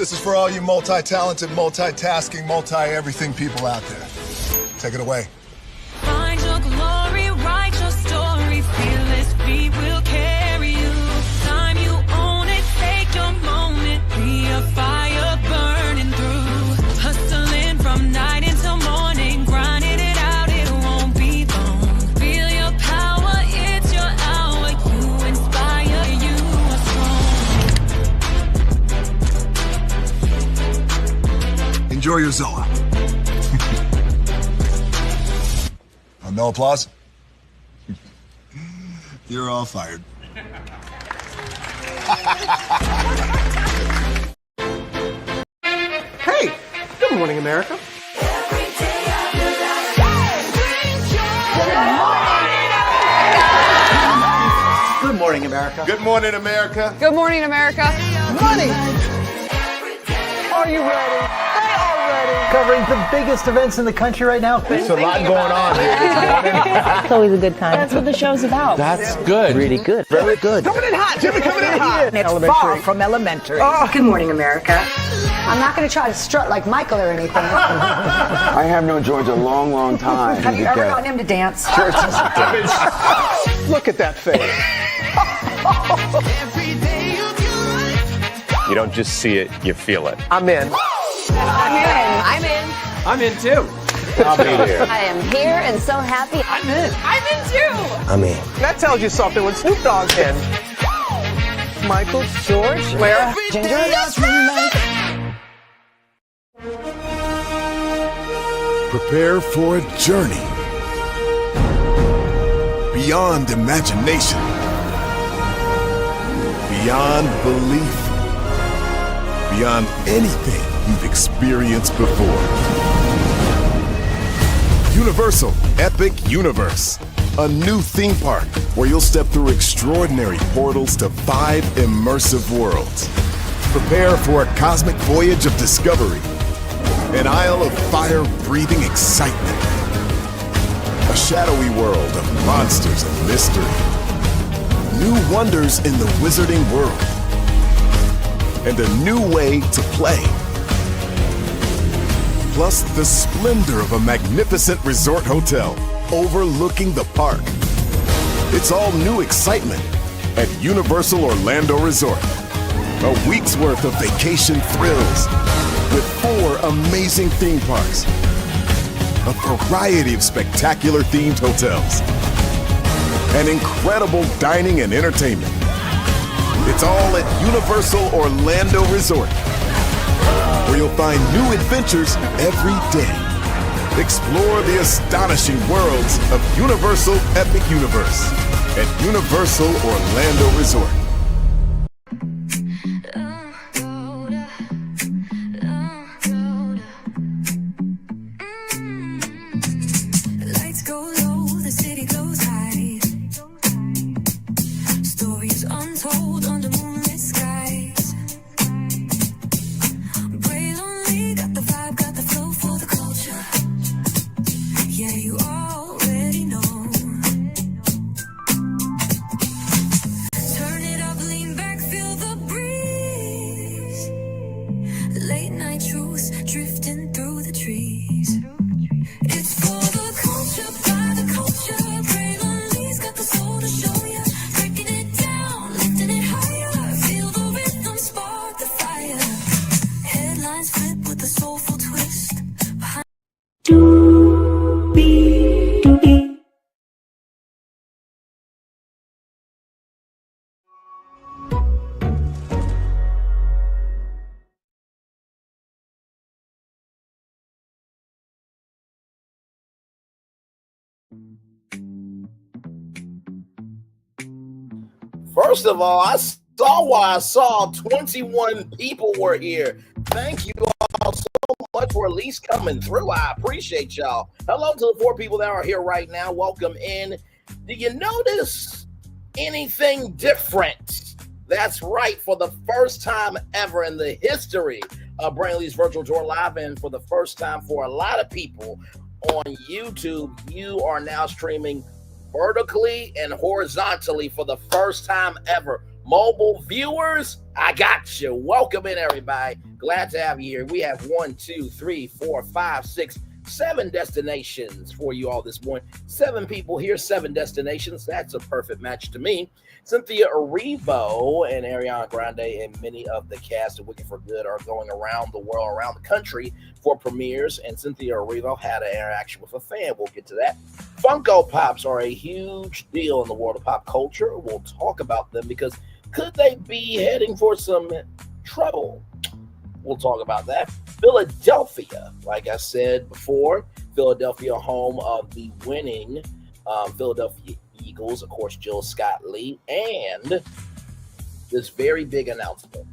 This is for all you multi-talented, multitasking, multi-everything people out there. Take it away. Find your glory, write your story, fearless feet will carry you. Time you own it, take your moment, be a fire burning through. Hustling from night until morning, grinding it out, it won't be long. Feel your power, it's your hour, you inspire, you are strong. Enjoy your Zoa. No applause? You're all fired. Hey, good morning, America. Good morning, America. Good morning, America. Good morning, America. Money. Are you ready? They are ready. Covering the biggest events in the country right now. There's a lot going on here this morning. It's always a good time. That's what the show's about. That's good. Really good. Very good. Coming in hot. Jimmy coming in hot. It's far from elementary. Oh. Good morning, America. I'm not going to try to strut like Michael or anything. I have known George a long, long time. Have you ever gotten him to dance? Look at that face. You don't just see it, you feel it. I'm in. I'm in. I'm in too. I'll be there. I am here and so happy. I'm in. I'm in too. I'm in. That tells you something when Snoop Dogg's in. Michael, George, Lara, Ginger. Prepare for a journey beyond imagination, beyond belief, beyond anything you've experienced before. Universal Epic Universe, a new theme park where you'll step through extraordinary portals to 5 immersive worlds. Prepare for a cosmic voyage of discovery, an isle of fire-breathing excitement, a shadowy world of monsters and mystery, new wonders in the wizarding world, and a new way to play. Plus the splendor of a magnificent resort hotel overlooking the park. It's all new excitement at Universal Orlando Resort. A week's worth of vacation thrills with 4 amazing theme parks, a variety of spectacular themed hotels, and incredible dining and entertainment. It's all at Universal Orlando Resort, where you'll find new adventures every day. Explore the astonishing worlds of Universal Epic Universe at Universal Orlando Resort. Lights go low, the city goes high. Stories untold under moonlit skies. Brave lonely, got the vibe, got the flow for the culture. Yeah, you already know. Turn it up, lean back, feel the breeze. Late night truest, drifting through the trees. It's for the culture, by the culture. Brave lonely's got the soul to show ya. Breaking it down, lifting it higher. Feel the rhythm, spark the fire. Headlines flip with a soulful twist. First of all, I saw why I saw 21 people were here. Thank you all so much for at least coming through. I appreciate y'all. Hello to the 4 people that are here right now. Welcome in. Do you notice anything different? That's right. For the first time ever in the history of Brainley's Virtual Tour Live, and for the first time for a lot of people on YouTube, you are now streaming vertically and horizontally for the first time ever. Mobile viewers, I got you. Welcome in, everybody. Glad to have you here. We have 1, 2, 3, 4, 5, 6, 7 destinations for you all this morning. 7 people here, 7 destinations. That's a perfect match to me. Cynthia Erivo and Ariana Grande and many of the cast of Wicked for Good are going around the world, around the country for premieres. And Cynthia Erivo had an interaction with a fan. We'll get to that. Funko Pops are a huge deal in the world of pop culture. We'll talk about them because could they be heading for some trouble? We'll talk about that. Philadelphia, like I said before, Philadelphia, home of the winning Philadelphia Eagles, of course, Jill Scott Lee, and this very big announcement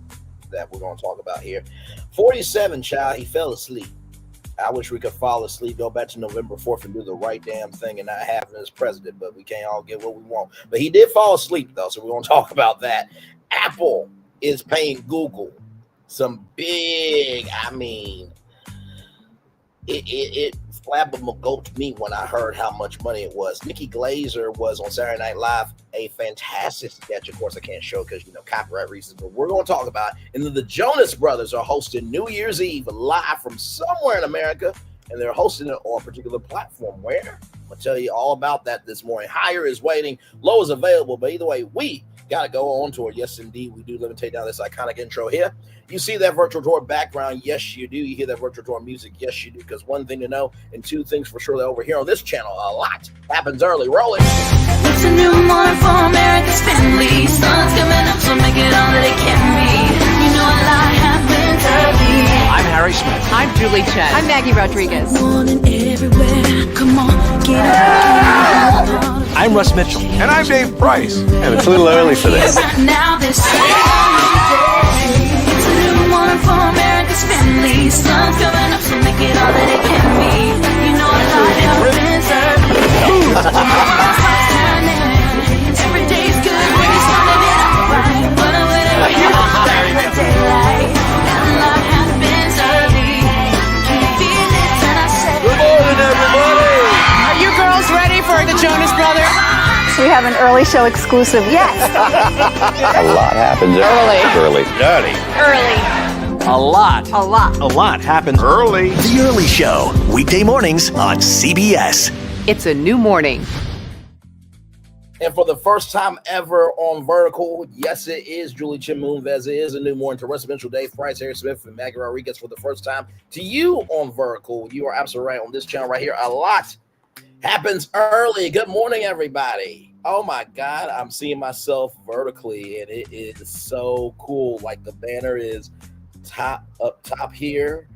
that we're going to talk about here. 47, child, he fell asleep. I wish we could fall asleep, go back to November 4th and do the right damn thing and not have him as president, but we can't all get what we want. But he did fall asleep, though, so we're going to talk about that. Apple is paying Google some big, it flabbergasted me when I heard how much money it was. Nikki Glaser was on Saturday Night Live, a fantastic sketch. Of course, I can't show because, copyright reasons, but we're going to talk about it. And then the Jonas Brothers are hosting New Year's Eve live from somewhere in America, and they're hosting it on a particular platform. Where? I'm going to tell you all about that this morning. Higher is waiting, low is available, but either way, we got to go on tour. Yes, indeed, we do. Let me take down this iconic intro here. You see that virtual tour background? Yes, you do. You hear that virtual tour music? Yes, you do. Because one thing to know, and 2 things for sure, that over here on this channel, a lot happens early. Roll it. It's a new morning for America's family. Sun's coming up, so make it all that it can be. You know a lot happens early. I'm Harry Smith. I'm Julie Chen. I'm Maggie Rodriguez. Morning everywhere. Come on, get up. I'm Russ Mitchell. And I'm Dave Price. And it's a little early for this. Now this it's a new morning for America's family. Sun's coming up, so make it all that it can be. You know a lot happens early. Every day's good when you're starting it off right. But I'm waiting for the daylight. And a lot happens early. Can you feel it? And I said, Good morning, everybody. Are you girls ready for the Jonas Brothers? We have an early show exclusive. Yes. A lot happens early. Early. A lot. A lot. A lot happens early. The Early Show, weekday mornings on CBS. It's a new morning. And for the first time ever on Vertical, yes, it is Julie Chen Moonves. It is a new morning to Residential Dave Price, Harry Smith, and Maggie Rodriguez for the first time to you on Vertical. You are absolutely right on this channel right here. A lot happens early. Good morning, everybody. Oh my God, I'm seeing myself vertically, and it is so cool. Like the banner is up top here,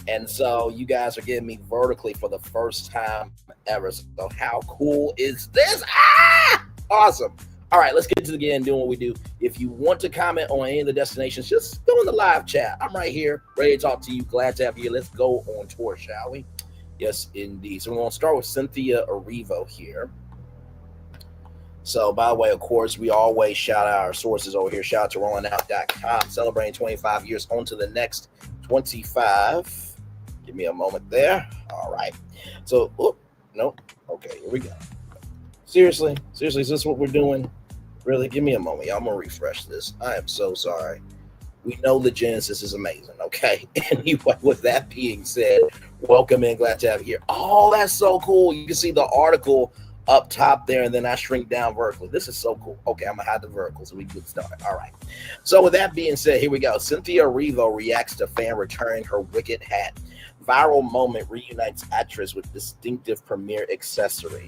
and so you guys are getting me vertically for the first time ever. So how cool is this? Awesome. All right, let's get to the end doing what we do. If you want to comment on any of the destinations, just go in the live chat. I'm right here, ready to talk to you. Glad to have you. Let's go on tour, shall we? Yes, indeed. So we're going to start with Cynthia Erivo here. So, by the way, of course, we always shout out our sources over here. Shout out to rollingout.com, celebrating 25 years. On to the next 25. Give me a moment there. All right. So, nope. Okay, here we go. Seriously, is this what we're doing? Really? Give me a moment. I'm going to refresh this. I am so sorry. We know the Genesis is amazing, okay? Anyway, with that being said, welcome in. Glad to have you here. Oh, that's so cool. You can see the article up top there, and then I shrink down vertically. This is so cool. Okay, I'm gonna hide the vertical so we can get started. All right. So with that being said, here we go. Cynthia Erivo reacts to fan returning her Wicked hat. Viral moment reunites actress with distinctive premiere accessory.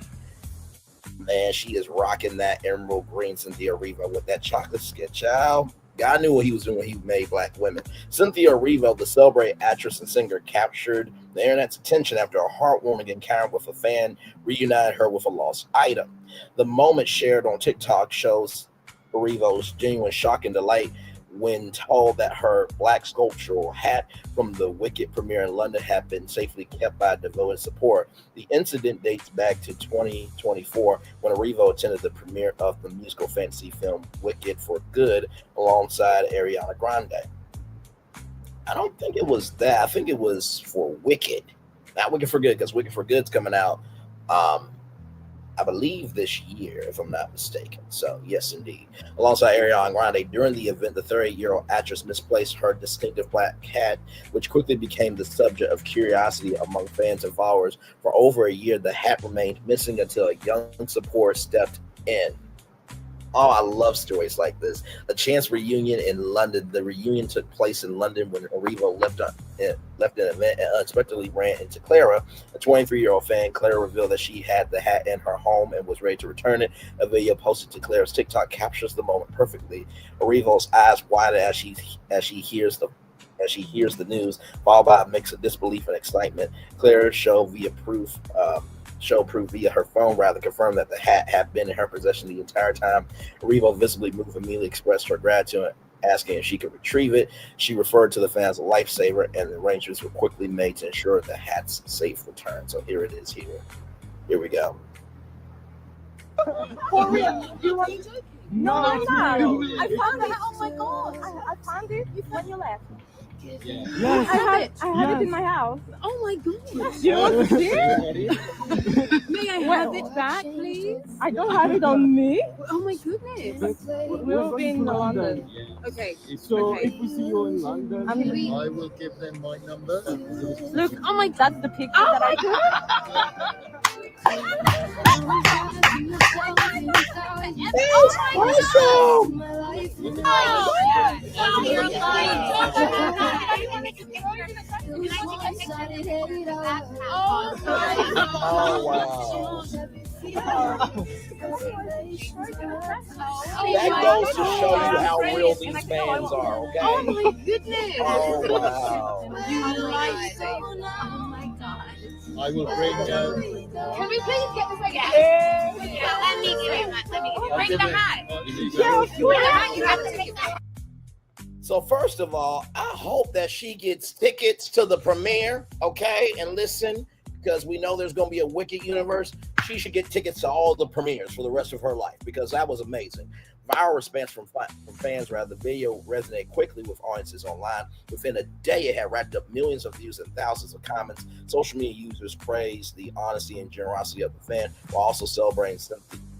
Man, she is rocking that emerald green Cynthia Erivo with that chocolate skin, child. God knew what he was doing when he made Black women. Cynthia Erivo, the celebrated actress and singer, captured the internet's attention after a heartwarming encounter with a fan reunited her with a lost item. The moment shared on TikTok shows Erivo's genuine shock and delight when told that her black sculptural hat from the Wicked premiere in London had been safely kept by devoted support. The incident dates back to 2024 when Erivo attended the premiere of the musical fantasy film Wicked for Good alongside Ariana Grande. I don't think it was that. I think it was for Wicked. Not Wicked for Good, because Wicked for Good's coming out. I I believe this year, if I'm not mistaken. So, yes, indeed. Alongside Ariana Grande, during the event, the 38-year-old actress misplaced her distinctive black hat, which quickly became the subject of curiosity among fans and followers. For over a year, the hat remained missing until a young supporter stepped in. Oh, I love stories like this. A chance reunion in London. The reunion took place in London when Erivo left an event and unexpectedly ran into Clara, a 23-year-old fan. Clara revealed that she had the hat in her home and was ready to return it. A video posted to Clara's TikTok captures the moment perfectly. Erivo's eyes widen as she hears the news, followed by a mix of disbelief and excitement. Clara showed proof via her phone confirmed that the hat had been in her possession the entire time. Erivo, visibly moved, immediately expressed her gratitude, asking if she could retrieve it. She referred to the fan as a lifesaver, and the arrangements were quickly made to ensure the hat's safe return. So here it is. Here we go. For real? You want to? No, I'm not. I found it. Oh my god! I found it when you left. Yes. I have it in my house. Oh my goodness. You want to see it? May I have it back, please? I don't have it on me. Oh my goodness. We'll be in London. Okay. So if we see you in London, I will give them my number. Look, oh my, that's the picture that I took. That goes to show you how real these fans are, okay? Oh my goodness. Oh, wow. Oh my god. I will bring. Can we please get this again? Let me give it. Bring the hat. Bring the hat. You have to take that. So first of all, I hope that she gets tickets to the premiere, okay? And listen, because we know there's going to be a Wicked universe, she should get tickets to all the premieres for the rest of her life, because that was amazing. Viral response from fans, the video resonated quickly with audiences online. Within a day, it had racked up millions of views and thousands of comments. Social media users praised the honesty and generosity of the fan, while also celebrating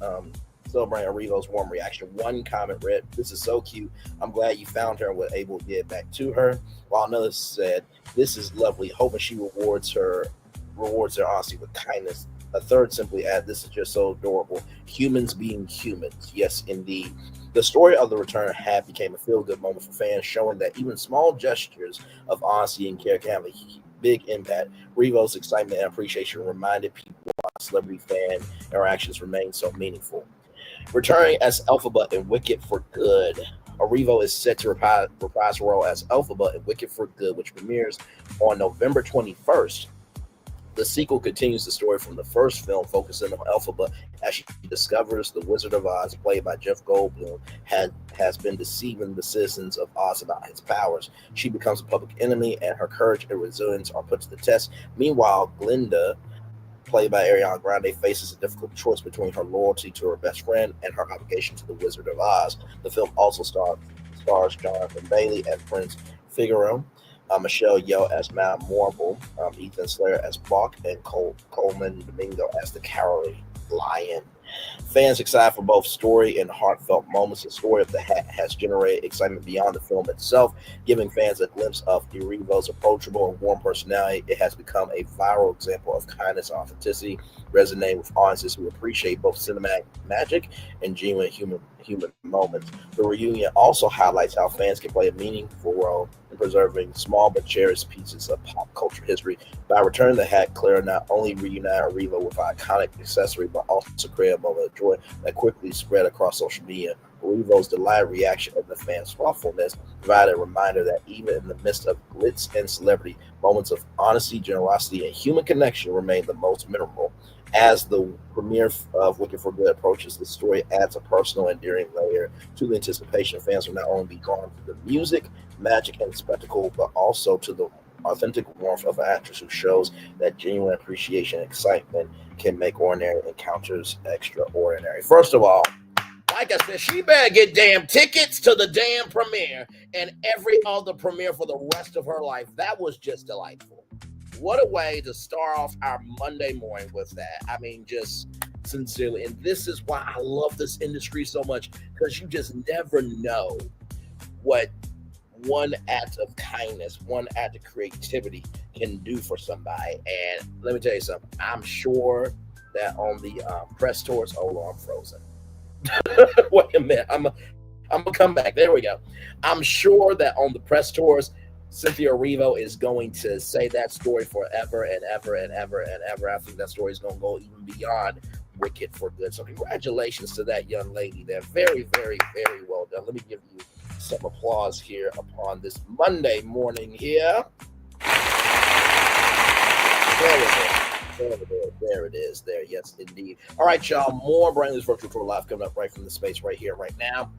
Erivo's warm reaction. One comment read, "This is so cute. I'm glad you found her and were able to get back to her." While another said, "This is lovely. Hoping she rewards her honesty with kindness." A third simply added, "This is just so adorable. Humans being humans." Yes, indeed. The story of the return hat became a feel-good moment for fans, showing that even small gestures of honesty and care can have a big impact. Erivo's excitement and appreciation reminded people why celebrity fan interactions remain so meaningful. Returning as elphaba in Wicked for Good, Erivo is set to reprise her role as elphaba in Wicked for Good, which premieres on November 21st. The sequel continues the story from the first film, focusing on elphaba as she discovers the Wizard of Oz, played by Jeff Goldblum, has been deceiving the citizens of Oz about his powers. She becomes a public enemy, and her courage and resilience are put to the test. Meanwhile, Glinda, played by Ariana Grande, faces a difficult choice between her loyalty to her best friend and her obligation to the Wizard of Oz. The film also stars Jonathan Bailey as Prince Figaro, Michelle Yeoh as Mount Morble, Ethan Slater as Bach, and Coleman Domingo as the Cowardly Lion. Fans excited for both story and heartfelt moments. The story of the hat has generated excitement beyond the film itself, giving fans a glimpse of Erivo's approachable and warm personality. It has become a viral example of kindness and authenticity, resonating with audiences who appreciate both cinematic magic and genuine human moments. The reunion also highlights how fans can play a meaningful role in preserving small but cherished pieces of pop culture history. By returning the hat, Clara not only reunited Erivo with an iconic accessory, but also created a moment of joy that quickly spread across social media. Erivo's delighted reaction and the fans' thoughtfulness provided a reminder that even in the midst of glitz and celebrity, moments of honesty, generosity, and human connection remain the most memorable. As the premiere of Wicked for Good approaches, the story adds a personal, endearing layer to the anticipation. Fans will not only be drawn to the music, magic, and spectacle, but also to the authentic warmth of an actress who shows that genuine appreciation and excitement can make ordinary encounters extraordinary. First of all, like I said, she better get damn tickets to the damn premiere and every other premiere for the rest of her life. That was just delightful. What a way to start off our Monday morning with that. I mean, just sincerely. And this is why I love this industry so much, because you just never know what one act of kindness, one act of creativity can do for somebody. And let me tell you something. I'm sure that on the press tours, I'm frozen. Wait a minute. I'm gonna come back. There we go. I'm sure that on the press tours, Cynthia Erivo is going to say that story forever and ever and ever and ever. I think that story is going to go even beyond Wicked for Good. So congratulations to that young lady there. Very, very, very well done. Let me give you some applause here upon this Monday morning here. There it is. There, yes, indeed. All right, y'all. More brand new virtual tour live coming up right from the space right here, right now.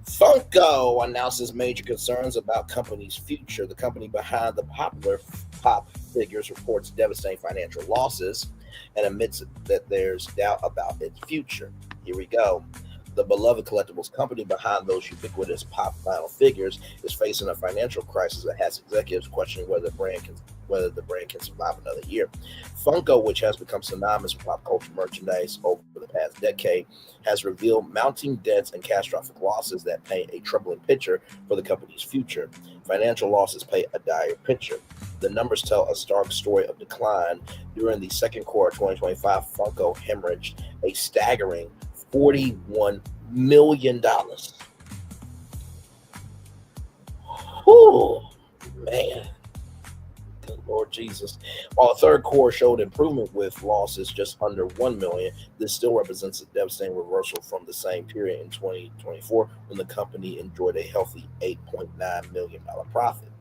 Funko announces major concerns about company's future. The company behind the popular pop figures reports devastating financial losses and admits that there's doubt about its future. Here we go. The beloved collectibles company behind those ubiquitous pop vinyl figures is facing a financial crisis that has executives questioning whether the brand can survive another year. Funko, which has become synonymous with pop culture merchandise over the past decade, has revealed mounting debts and catastrophic losses that paint a troubling picture for the company's future. Financial losses paint a dire picture. The numbers tell a stark story of decline. During the second quarter of 2025, Funko hemorrhaged a staggering $41 million. Oh, man. Good Lord Jesus. While the third quarter showed improvement with losses just under $1 million, this still represents a devastating reversal from the same period in 2024 when the company enjoyed a healthy $8.9 million profit.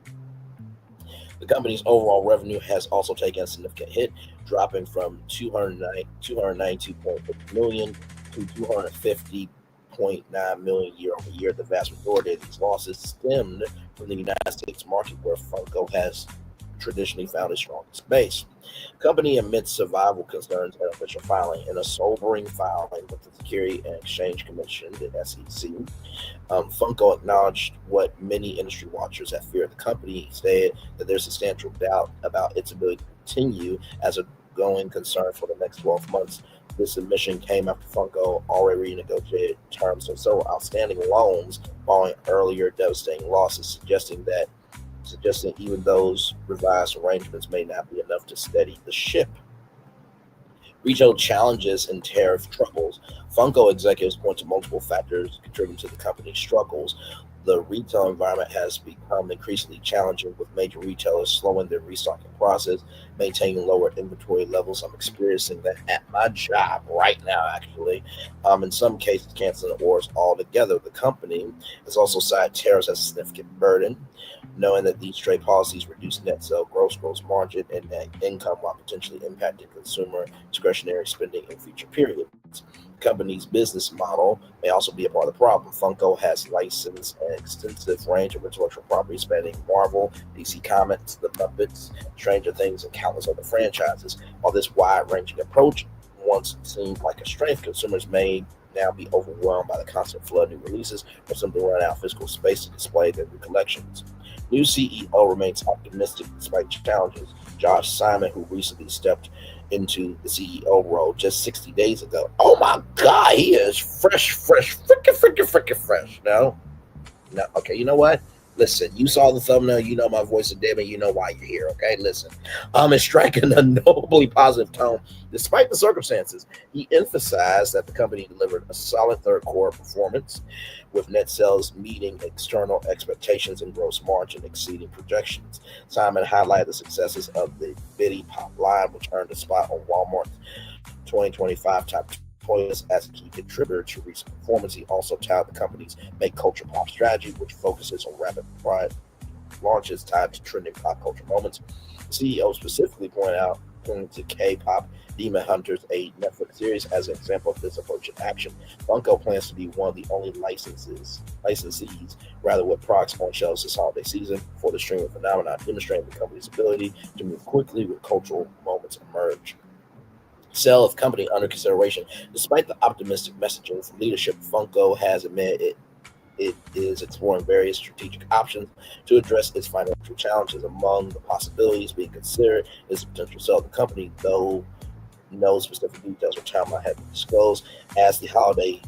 The company's overall revenue has also taken a significant hit, dropping from $292.6 million to $250.9 million year over year. The vast majority of these losses stemmed from the United States market, where Funko has traditionally found its strongest base. The company admits survival concerns in official filing. In a sobering filing with the Securities and Exchange Commission, the SEC, Funko acknowledged what many industry watchers have feared. The company said that there's substantial doubt about its ability to continue as a going concern for the next 12 months. This admission came after Funko already renegotiated terms of several outstanding loans following earlier devastating losses, suggesting even those revised arrangements may not be enough to steady the ship. Retail challenges and tariff troubles. Funko executives point to multiple factors contributing to the company's struggles. The retail environment has become increasingly challenging, with major retailers slowing their restocking process, maintaining lower inventory levels. I'm experiencing that at my job right now, actually. In some cases, canceling orders altogether. The company has also cited tariffs as a significant burden, knowing that these trade policies reduce net sale gross margin, and net income while potentially impacting consumer discretionary spending in future periods. The company's business model may also be a part of the problem. Funko has licensed an extensive range of intellectual property spanning Marvel, DC Comics, The Muppets, Stranger Things, and countless other franchises. While this wide-ranging approach once seemed like a strength, consumers may now be overwhelmed by the constant flood of new releases or simply run out of physical space to display their new collections. New CEO remains optimistic despite challenges. Josh Simon, who recently stepped into the CEO role just 60 days ago. Oh my God, he is fresh, freaking fresh. No, okay, you know what? Listen, you saw the thumbnail, you know my voice is dim, and you know why you're here, okay? Listen, it's striking a nobly positive tone despite the circumstances. He emphasized that the company delivered a solid third quarter performance, with net sales meeting external expectations and gross margin exceeding projections. Simon highlighted the successes of the Bitty Pop line, which earned a spot on Walmart's 2025 top toys as a key contributor to recent performance. He also touted the company's Make Culture Pop strategy, which focuses on rapid product launches tied to trending pop culture moments. The CEO specifically pointing to K-pop Demon Hunters, a Netflix series, as an example of this approach in action. Funko plans to be one of the only licensees, with products on shelves this holiday season for the streaming phenomenon, demonstrating the company's ability to move quickly when cultural moments emerge. Sale of company under consideration. Despite the optimistic messaging from leadership, Funko has admitted it is exploring various strategic options to address its financial challenges. Among the possibilities being considered is the potential sale of the company, though No specific details or timeline have been disclosed. As the holiday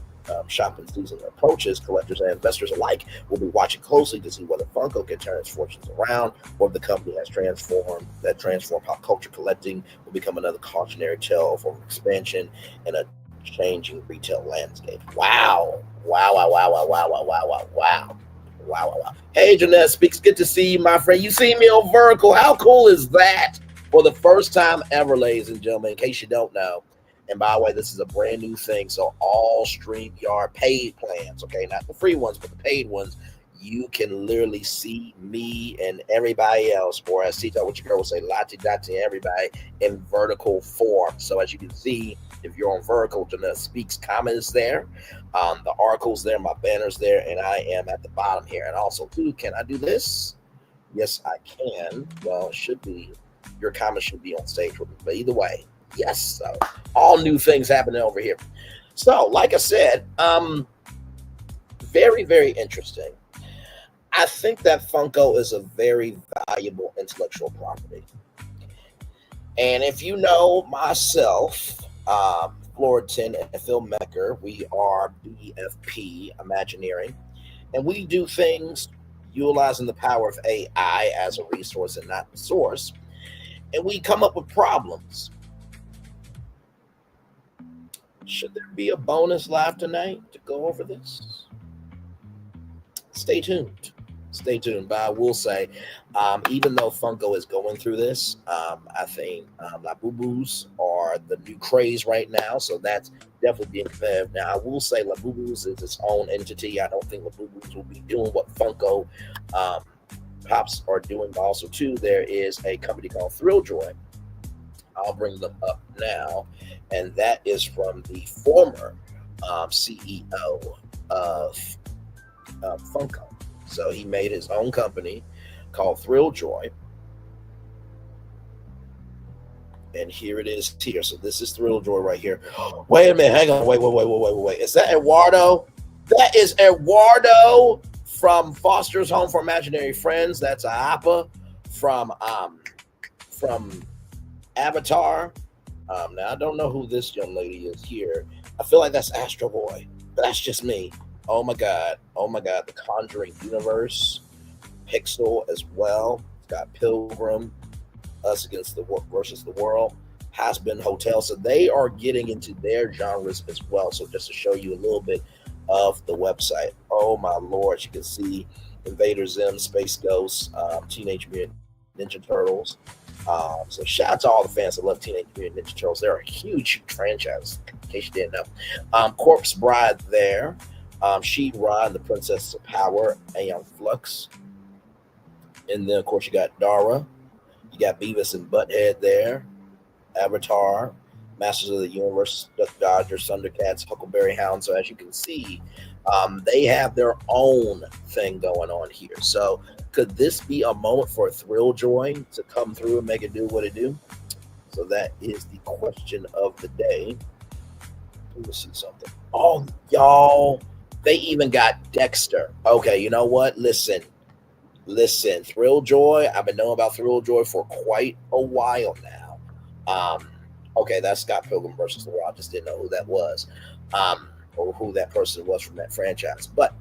shopping season approaches, collectors and investors alike will be watching closely to see whether Funko can turn its fortunes around, or if the company has transformed pop culture collecting will become another cautionary tale for expansion and a changing retail landscape. Wow. Wow, wow, wow, wow, wow, wow, wow, wow, wow. Wow, wow, wow. Hey, Jonas Speaks. Good to see you, my friend. You see me on Vertical. How cool is that? For the first time ever, ladies and gentlemen, in case you don't know, and by the way, this is a brand new thing. So all StreamYard paid plans, okay, not the free ones, but the paid ones, you can literally see me and everybody else, or as Tito, what your girl would say, Lati Dati, everybody in vertical form. So as you can see, if you're on Vertical, Jonas Speaks comments there. The article's there, my banner's there, and I am at the bottom here. And also, too, can I do this? Yes, I can. Well, it should be. Your comments should be on stage with me. But either way, yes. So all new things happening over here. So, like I said, very, very interesting. I think that Funko is a very valuable intellectual property. And if you know myself, Florian and Phil Mecker, we are BFP Imagineering, and we do things utilizing the power of AI as a resource and not the source, and we come up with problems. Should there be a bonus live tonight to go over this? Stay tuned. Stay tuned. But I will say, even though Funko is going through this, I think La Boo Boos are the new craze right now. So that's definitely being competitive. Now, I will say La Boo Boos is its own entity. I don't think La Boo Boos will be doing what Funko Pops are doing. Also, too, there is a company called Thrill Joy. I'll bring them up now. And that is from the former CEO of Funko. So he made his own company called Thrill Joy. And here it is here. So this is Thrill Joy right here. Wait a minute. Hang on. Wait. Is that Eduardo? That is Eduardo from Foster's Home for Imaginary Friends. That's Appa from Avatar. Now, I don't know who this young lady is here. I feel like that's Astro Boy. But that's just me. Oh my God, the Conjuring universe, Pixel as well. It's got Pilgrim, Us Against the versus the World, Has Been Hotel. So they are getting into their genres as well. So just to show you a little bit of the website. Oh my Lord, you can see Invader Zim, Space Ghost, Teenage Mutant Ninja Turtles. So shout out to all the fans that love Teenage Mutant Ninja Turtles. They're a huge franchise, in case you didn't know. Corpse Bride there. She-Ra and the Princess of Power, Aeon Flux. And then, of course, you got Dara. You got Beavis and Butthead there. Avatar, Masters of the Universe, Duck Dodgers, Thundercats, Huckleberry Hound. So as you can see, they have their own thing going on here. So could this be a moment for Thrill Joy to come through and make it do what it do? So that is the question of the day. Let me see something. Oh, y'all. They even got Dexter. Okay, you know what? Listen. Thrill Joy. I've been knowing about Thrill Joy for quite a while now. Okay, that's Scott Pilgrim versus the World. I just didn't know who that was, or who that person was from that franchise. But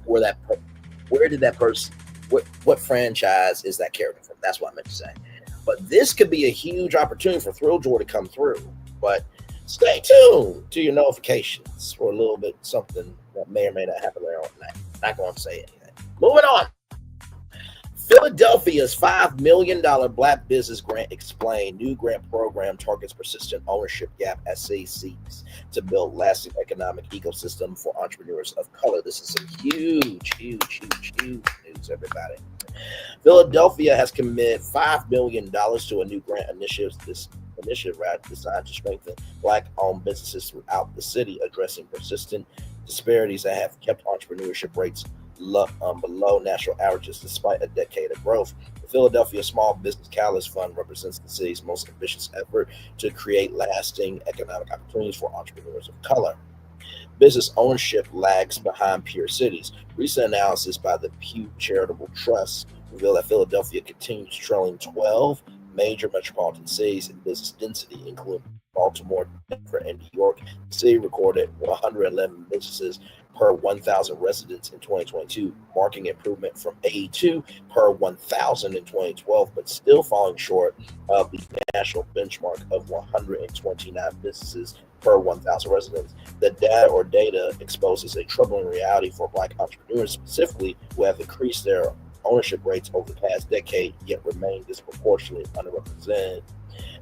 where did that person? What franchise is that character from? That's what I meant to say. But this could be a huge opportunity for Thrill Joy to come through. But stay tuned to your notifications for a little bit something that may or may not happen later on tonight. Not going to say anything. Moving on. Philadelphia's $5 million Black Business Grant explained. New grant program targets persistent ownership gap as city seeks to build lasting economic ecosystem for entrepreneurs of color. This is some huge news, everybody. Philadelphia has committed $5 million to a new grant initiative. This initiative designed to strengthen Black-owned businesses throughout the city, addressing persistent disparities that have kept entrepreneurship rates below national averages despite a decade of growth. The Philadelphia Small Business Catalyst Fund represents the city's most ambitious effort to create lasting economic opportunities for entrepreneurs of color. Business ownership lags behind peer cities. Recent analysis by the Pew Charitable Trust revealed that Philadelphia continues trailing 12 major metropolitan cities in business density, including Baltimore, Denver, and New York. The city recorded 111 businesses per 1,000 residents in 2022, marking improvement from 82 per 1,000 in 2012, but still falling short of the national benchmark of 129 businesses per 1,000 residents. The data exposes a troubling reality for Black entrepreneurs specifically, who have increased their ownership rates over the past decade, yet remain disproportionately underrepresented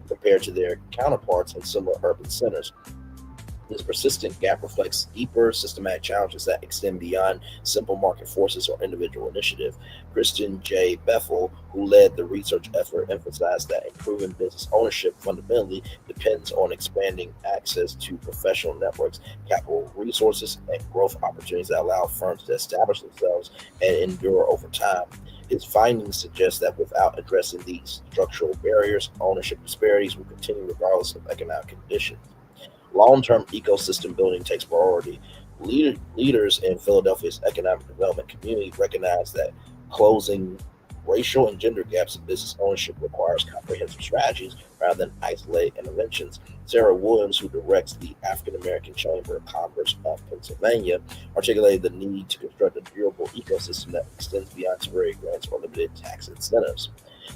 compared to their counterparts in similar urban centers. This persistent gap reflects deeper systematic challenges that extend beyond simple market forces or individual initiative. Kristen J. Bethel, who led the research effort, emphasized that improving business ownership fundamentally depends on expanding access to professional networks, capital resources, and growth opportunities that allow firms to establish themselves and endure over time. His findings suggest that without addressing these structural barriers, ownership disparities will continue regardless of economic conditions. Long-term ecosystem building takes priority. Leaders in Philadelphia's economic development community recognize that closing racial and gender gaps in business ownership requires comprehensive strategies rather than isolated interventions. Sarah Williams, who directs the African American Chamber of Commerce of Pennsylvania, articulated the need to construct a durable ecosystem that extends beyond temporary grants or limited tax incentives.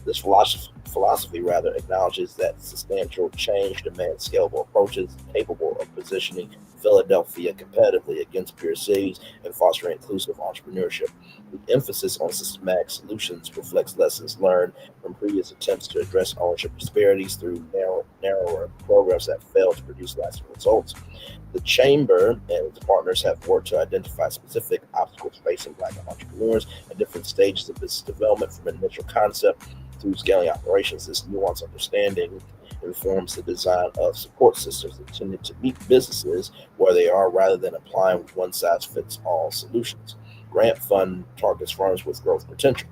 This philosophy acknowledges that substantial change demands scalable approaches capable of positioning Philadelphia competitively against peer cities and fostering inclusive entrepreneurship. The emphasis on systematic solutions reflects lessons learned from previous attempts to address ownership disparities through narrower programs that failed to produce lasting results. The Chamber and its partners have worked to identify specific obstacles facing Black entrepreneurs at different stages of business development, from initial concept through scaling operations. This nuanced understanding informs the design of support systems intended to meet businesses where they are rather than applying one-size-fits-all solutions. Grant Fund targets firms with growth potential.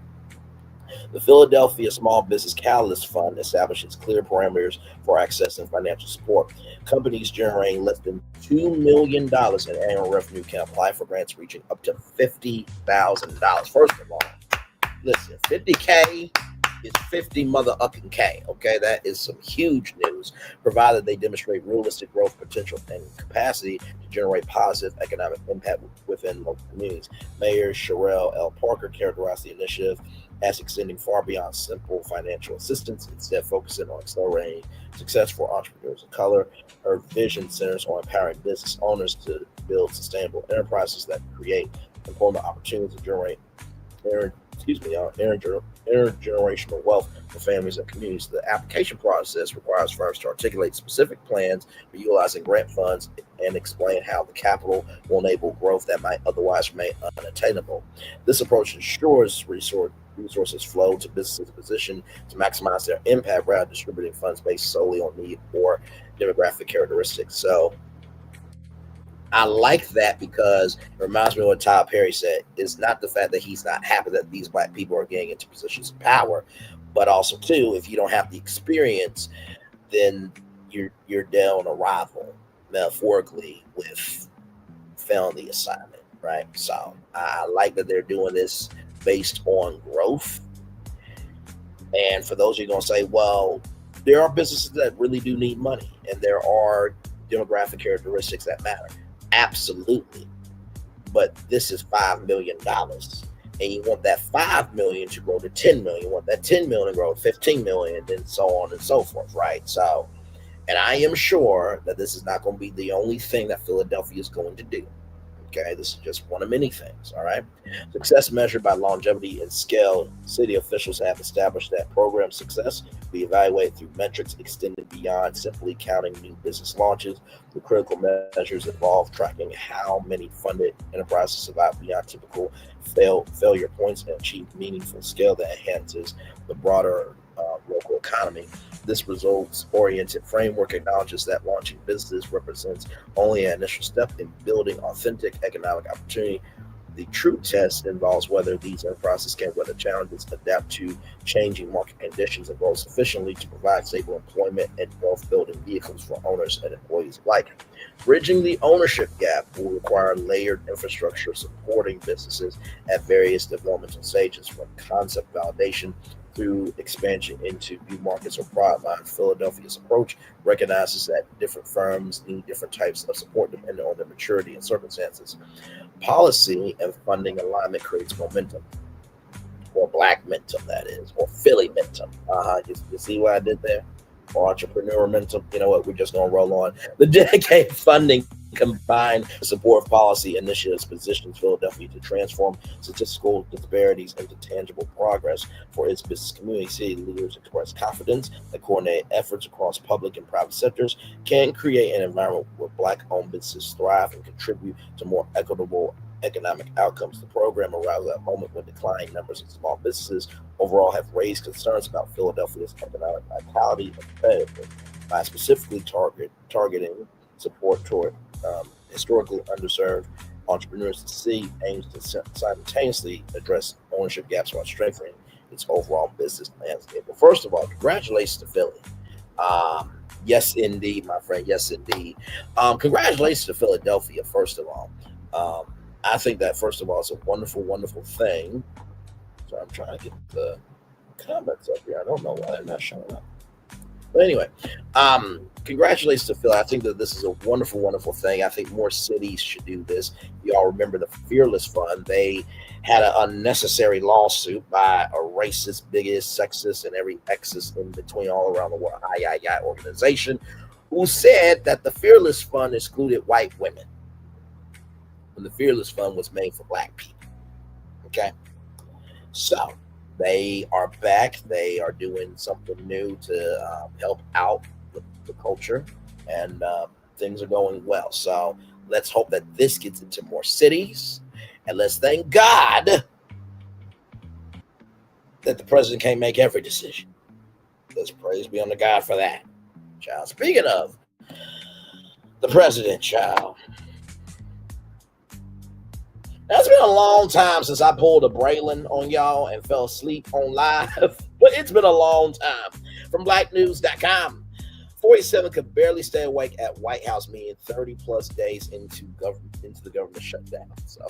The Philadelphia Small Business Catalyst Fund establishes clear parameters for accessing financial support. Companies generating less than $2 million in annual revenue can apply for grants reaching up to $50,000. First of all, listen, 50K is 50 mother-ucking K, okay? That is some huge news, provided they demonstrate realistic growth potential and capacity to generate positive economic impact within local communities. Mayor Sherelle L. Parker characterized the initiative as extending far beyond simple financial assistance, instead focusing on accelerating success for entrepreneurs of color. Her vision centers on empowering business owners to build sustainable enterprises that create employment opportunities and generate intergenerational wealth for families and communities. The application process requires firms to articulate specific plans for utilizing grant funds and explain how the capital will enable growth that might otherwise remain unattainable. This approach ensures resources flow to businesses positioned to maximize their impact rather than distributing funds based solely on need or demographic characteristics. So I like that because it reminds me of what Tyler Perry said. It's not the fact that he's not happy that these Black people are getting into positions of power, but also too, if you don't have the experience, then you're dead on arrival, metaphorically, with failing the assignment, right? So I like that they're doing this based on growth. And for those who are going to say, well, there are businesses that really do need money, and there are demographic characteristics that matter. Absolutely. But this is $5 million. And you want that 5 million to grow to 10 million. You want that 10 million to grow to 15 million, and then so on and so forth, right? So, and I am sure that this is not going to be the only thing that Philadelphia is going to do. Okay, this is just one of many things, all right? Success measured by longevity and scale. City officials have established that program success be evaluated through metrics extended beyond simply counting new business launches. The critical measures involve tracking how many funded enterprises survive beyond typical failure points and achieve meaningful scale that enhances the broader local economy. This results-oriented framework acknowledges that launching business represents only an initial step in building authentic economic opportunity. The true test involves whether these enterprises can weather challenges, adapt to changing market conditions, and grow sufficiently to provide stable employment and wealth-building vehicles for owners and employees alike. Bridging the ownership gap will require layered infrastructure supporting businesses at various developmental stages, from concept validation through expansion into new markets or product lines. Philadelphia's approach recognizes that different firms need different types of support depending on their maturity and circumstances. Policy and funding alignment creates momentum, or black momentum, that is, or Philly momentum. You see what I did there? Or entrepreneur momentum. You know what? We're just going to roll on. The dedicated funding combined support of policy initiatives positions Philadelphia to transform statistical disparities into tangible progress for its business community. City leaders express confidence that coordinated efforts across public and private sectors can create an environment where Black-owned businesses thrive and contribute to more equitable economic outcomes. The program arrives at a moment when declining numbers of small businesses overall have raised concerns about Philadelphia's economic vitality and competitiveness by specifically targeting support toward historically underserved entrepreneurs. The city aims to simultaneously address ownership gaps while strengthening its overall business landscape. Well, first of all, congratulations to Philly. Yes, indeed, my friend. Yes, indeed. Congratulations to Philadelphia, first of all. I think that, first of all, it's a wonderful, wonderful thing. So I'm trying to get the comments up here. I don't know why they're not showing up. But anyway, congratulations to Phil. I think that this is a wonderful, wonderful thing. I think more cities should do this. You all remember the Fearless Fund. They had an unnecessary lawsuit by a racist, biggest, sexist, and every X's in between all around the world, organization, who said that the Fearless Fund excluded white women when the Fearless Fund was made for Black people. Okay? So they are back. They are doing something new to help out the culture, and things are going well. So let's hope that this gets into more cities, and let's thank God that the president can't make every decision. Let's praise be unto God for that, child. Speaking of the president, child, that's been a long time since I pulled a Braylon on y'all and fell asleep on live, but it's been a long time. From blacknews.com, 47 could barely stay awake at White House meeting 30 plus days into the government shutdown. So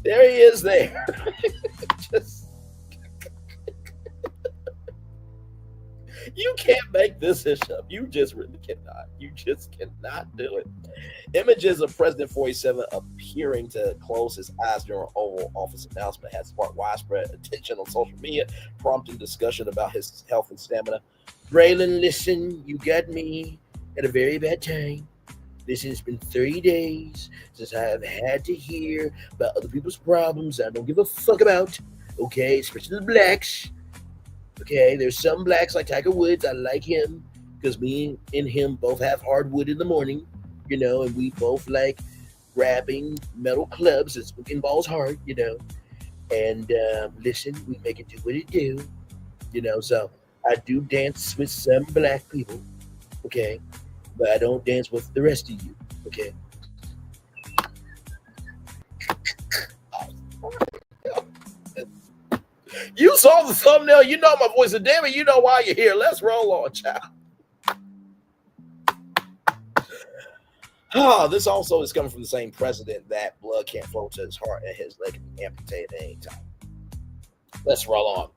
there he is there. You can't make this up. You just really cannot. You just cannot do it. Images of President 47 appearing to close his eyes during an Oval Office announcement has sparked widespread attention on social media, prompting discussion about his health and stamina. Braylon, listen, you got me at a very bad time. Listen, it's been 30 days since I have had to hear about other people's problems I don't give a fuck about, okay, especially the blacks. Okay, there's some blacks like Tiger Woods. I like him because me and him both have hardwood in the morning, you know, and we both like grabbing metal clubs and smoking balls hard, you know. And listen, we make it do what it do, you know. So I do dance with some black people, okay, but I don't dance with the rest of you, okay. You saw the thumbnail, you know my voice, and damn it, you know why you're here. Let's roll on, child. This also is coming from the same president that blood can't flow to his heart and his leg can be amputated at any time. Let's roll on.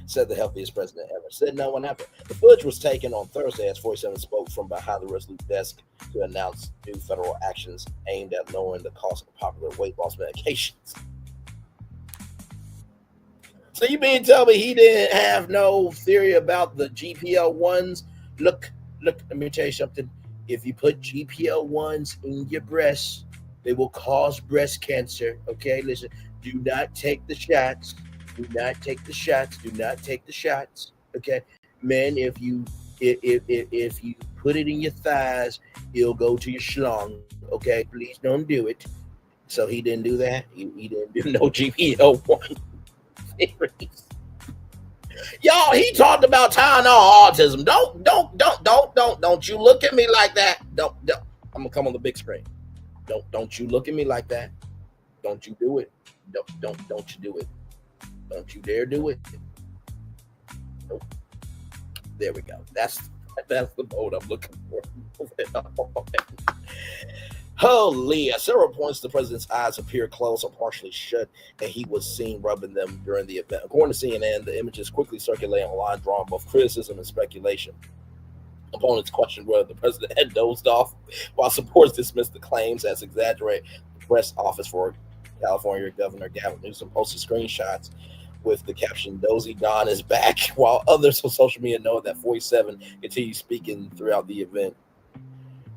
Said the healthiest president ever. Said no one happened. The footage was taken on Thursday as 47 spoke from behind the Resolute desk to announce new federal actions aimed at lowering the cost of popular weight loss medications. So you mean to tell me he didn't have no theory about the GPL-1s? Look, let me tell you something. If you put GPL-1s in your breasts, they will cause breast cancer. Okay, listen, do not take the shots. Do not take the shots. Do not take the shots. Okay, men, if you put it in your thighs, it'll go to your schlong. Okay, please don't do it. So he didn't do that. He didn't do no GPL-1. Y'all, he talked about Tylenol autism. Don't you look at me like that. Don't. I'm gonna come on the big screen. Don't you look at me like that. Don't you do it. Don't you do it. Don't you dare do it. Nope. There we go. That's the mode I'm looking for. Holy! At several points, the president's eyes appeared closed or partially shut, and he was seen rubbing them during the event. According to CNN, the images quickly circulated online, drawing both criticism and speculation. Opponents questioned whether the president had dozed off, while supporters dismissed the claims as exaggerated. The press office for California Governor Gavin Newsom posted screenshots with the caption, "Dozy Don is back," while others on social media know that 47 continued speaking throughout the event.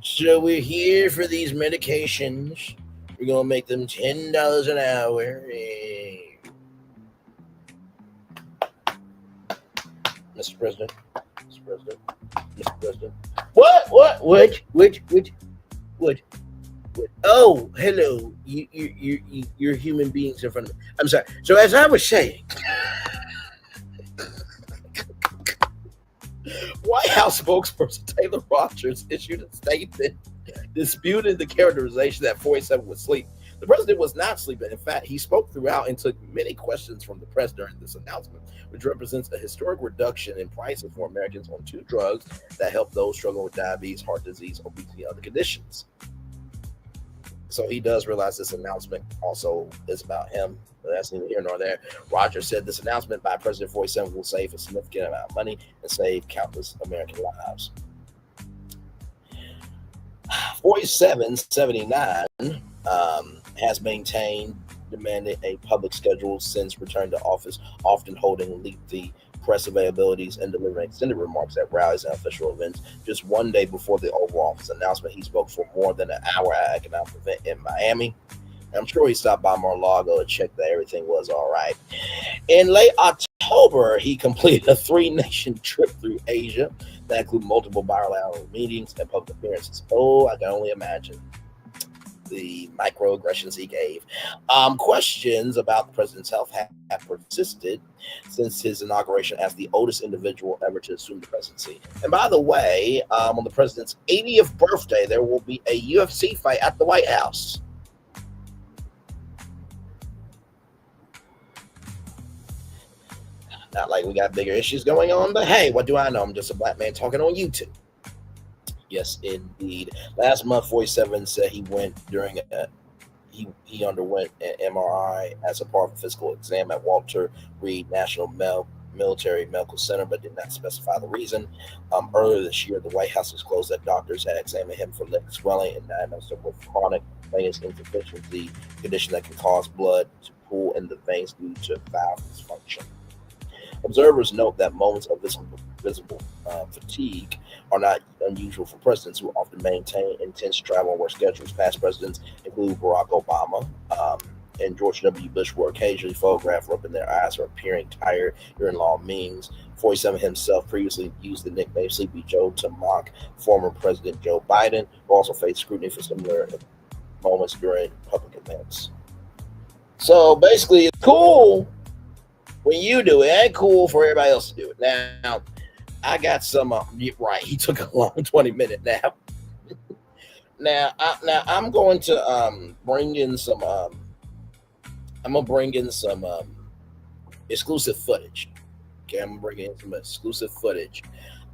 So we're here for these medications. We're going to make them $10 an hour. Mr. President. Mr. President. Mr. President. What? Oh, hello. You're human beings in front of me. I'm sorry. So as I was saying, White House spokesperson Taylor Rogers issued a statement disputing the characterization that 47 was asleep. The president was not sleeping. In fact, he spoke throughout and took many questions from the press during this announcement, which represents a historic reduction in prices for Americans on two drugs that help those struggling with diabetes, heart disease, obesity, and other conditions. So he does realize this announcement also is about him. But that's neither here nor there. Rogers said this announcement by President 47 will save a significant amount of money and save countless American lives. 4779 has demanded a public schedule since return to office, often holding lengthy press availabilities and delivering extended remarks at rallies and official events. Just one day before the Oval Office announcement, he spoke for more than an hour at an economic event in Miami. I'm sure he stopped by Mar-a-Lago to check that everything was all right. In late October, he completed a 3-nation trip through Asia that included multiple bilateral meetings and public appearances. Oh, I can only imagine the microaggressions he gave. Questions about the president's health have persisted since his inauguration as the oldest individual ever to assume the presidency. And by the way, on the president's 80th birthday, there will be a UFC fight at the White House. Not like we got bigger issues going on, but hey, what do I know? I'm just a black man talking on YouTube. Yes, indeed. Last month, 47 said he underwent an MRI as a part of a physical exam at Walter Reed National Military Medical Center, but did not specify the reason. Earlier this year, the White House disclosed that doctors had examined him for leg swelling and diagnosed him with chronic venous insufficiency, a condition that can cause blood to pool in the veins due to valve dysfunction. Observers note that moments of visible fatigue are not unusual for presidents who often maintain intense travel and work schedules. Past presidents include Barack Obama and George W. Bush were occasionally photographed rubbing their eyes or appearing tired during long meetings. 47 himself previously used the nickname Sleepy Joe to mock former President Joe Biden, who also faced scrutiny for similar moments during public events. So basically, it's cool when you do it. It ain't cool for everybody else to do it. Now, I got some, right, he took a long 20-minute nap. Now, I'm going to bring in some, exclusive footage. Okay, I'm bringing in some exclusive footage.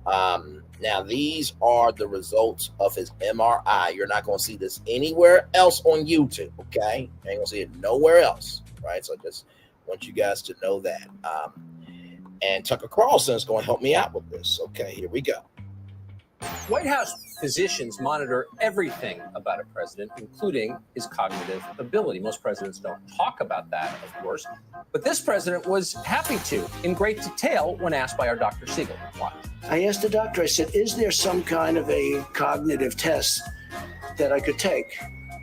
Now, these are the results of his MRI. You're not going to see this anywhere else on YouTube, okay? You ain't going to see it nowhere else, right? So just want you guys to know that. And Tucker Carlson is going to help me out with this. Okay, here we go. White House physicians monitor everything about a president, including his cognitive ability. Most presidents don't talk about that, of course, but this president was happy to, in great detail, when asked by our Dr. Siegel. Why? I asked the doctor, I said, is there some kind of a cognitive test that I could take?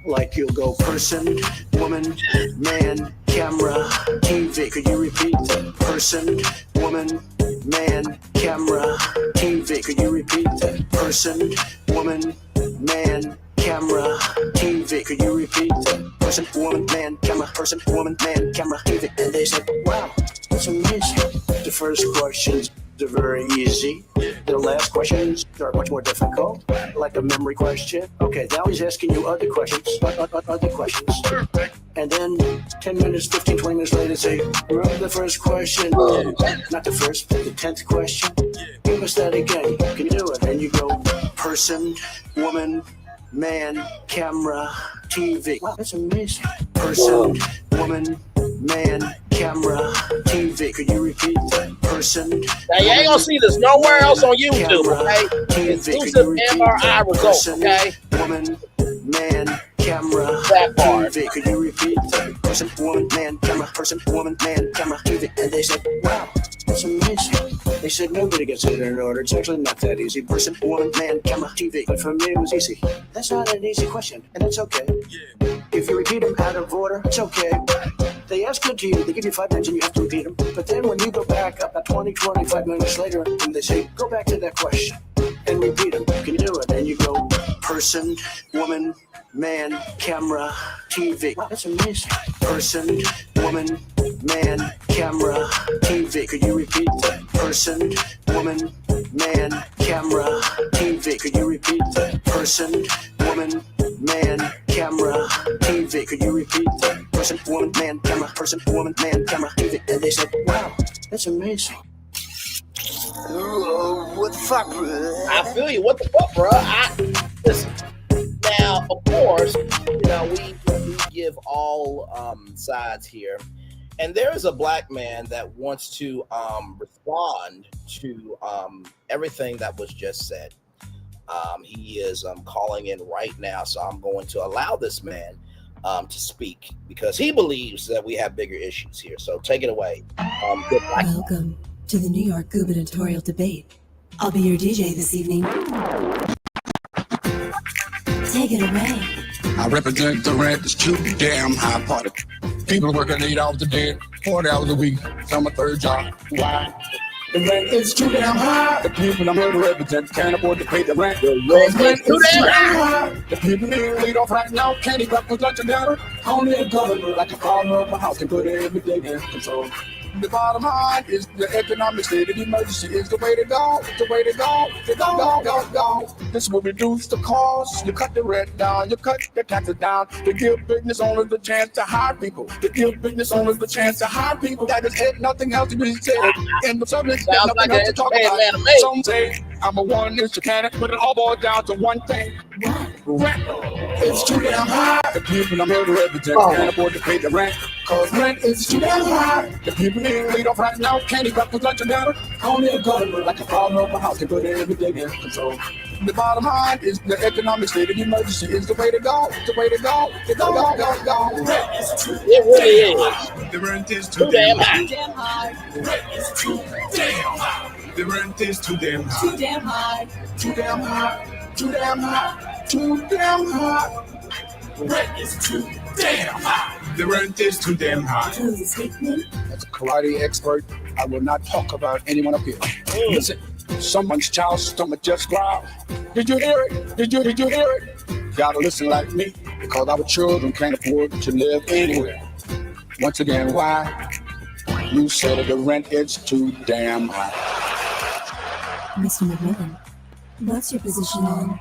Like you'll go person, woman, man, camera, TV. Could you repeat that? Person, woman, man, camera, TV. Could you repeat that? Person, woman, man, camera, TV. Could you repeat that? Person, woman, man, camera, person, woman, man, camera, TV. And they said, wow, that's amazing. The first questions are very easy. The last questions are much more difficult, like a memory question. Okay, now he's asking you other questions, other questions. And then 10 minutes, 15, 20 minutes later, say, remember the first question? Not the first, but the 10th question. Give us that again. Can you do it? And you go, person, woman, man, camera, TV. Wow, that's amazing. Person, woman, man, camera, TV. Could you repeat that? Person. Now you ain't gonna see this nowhere else on YouTube, okay? Exclusive MRI results, okay? Woman, man, camera, that part. TV. Could you repeat that? Person, woman, man, camera, person, woman, man, camera, TV. And they said, wow, that's amazing. They said nobody gets it in order. It's actually not that easy. Person, woman, man, camera, TV. But for me, it was easy. That's not an easy question, and that's okay. If you repeat them out of order, it's okay. They ask good to you, they give you 5 minutes and you have to repeat them. But then when you go back about 20, 25 minutes later, and they say, go back to that question and repeat them. Can you do it? And you go, person, woman, man, camera, TV. Wow, that's amazing. Person, woman, man, camera, TV. Could you repeat that? Person, woman, man, camera, TV. Could you repeat that? Person, woman, man, camera, TV. Could you repeat that? Person, woman, man, camera, person, woman, man, camera, TV. And they said, wow, that's amazing. What the fuck, bro? I feel you. What the fuck, bro? Listen. Now, of course, you know, we give all sides here. And there is a black man that wants to respond to everything that was just said. He is calling in right now, so I'm going to allow this man to speak because he believes that we have bigger issues here. So take it away. Welcome to the New York gubernatorial debate. I'll be your DJ this evening. Take it away. I represent the rent that's too damn high party. People working 8 hours a day, 40 hours a week, some a third job. Why? The rent is too damn high. The people I'm here to represent can't afford to pay the rent. The rent is too damn high. The people being laid off right now can't even breakfast, lunch, and dinner. Only a government like a farmer of a house can put everything in control. The bottom line is the economic state of emergency is the way to go. The way to go. Go. This will reduce the cost. You cut the rent down. You cut the taxes down. To give business owners the chance to hire people. To give business owners the chance to hire people. That is it. Nothing else to be said. And the subject, there's nothing else to talk about. Some say I'm a one-issue candidate, but it all boils down to one thing. Rent. It's too damn high. The people I'm here to represent can't afford to pay the rent. Cause rent is too damn high. The people being laid off right now can't even breakfast, lunch, and dinner. Only a government like a farmer of a house can put everything in control. The bottom line is the economic state of emergency is the way to go. The way to go. Go. It really is. The rent is too damn high. The rent is too damn high. The rent is too damn high. Too damn high. Too damn high. Too damn high. Too damn high. The rent is too damn high. The rent is too damn high. As a karate expert, I will not talk about anyone up here. Listen, someone's child's stomach just growled. Did you hear it? Did you hear it? Gotta listen like me, because our children can't afford to live anywhere. Once again, why? You said the rent is too damn high. Mr. McMillan, what's your position on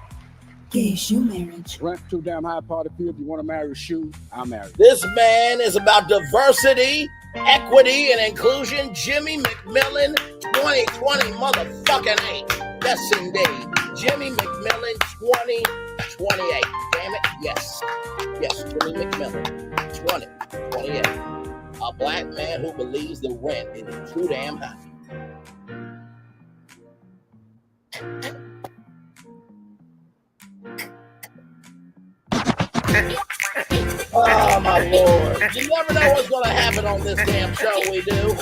gay shoe marriage? Rent too damn high, party field. If you want to marry a shoe, I'll marry. This man is about diversity, equity, and inclusion. Jimmy McMillan, 2020 motherfucking 8. Yes, indeed. Jimmy McMillan, 2028. Damn it. Yes, Jimmy McMillan, 2028. A black man who believes the rent is too damn high. Oh my Lord. You never know what's gonna happen on this damn show we do.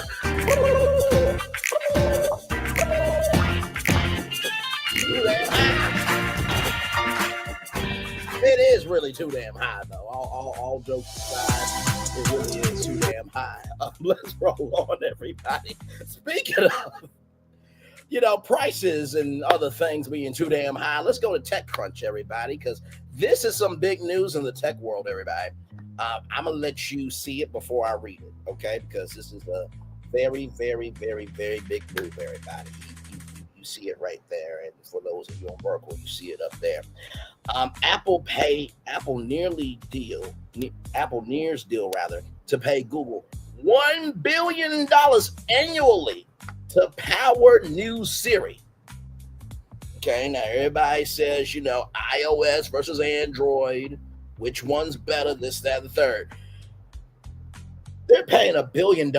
It is really too damn high though. All jokes aside, it really is too damn high. Let's roll on, everybody. Speaking of, prices and other things being too damn high, let's go to TechCrunch, everybody, because this is some big news in the tech world, everybody. I'm going to let you see it before I read it, okay? Because this is a very, very, very, very big move, everybody. You see it right there. And for those of you on Merkle, you see it up there. Apple nears deal to pay Google $1 billion annually to power new Siri. Okay, now everybody says, iOS versus Android. Which one's better? This, that, and the third. They're paying $1 billion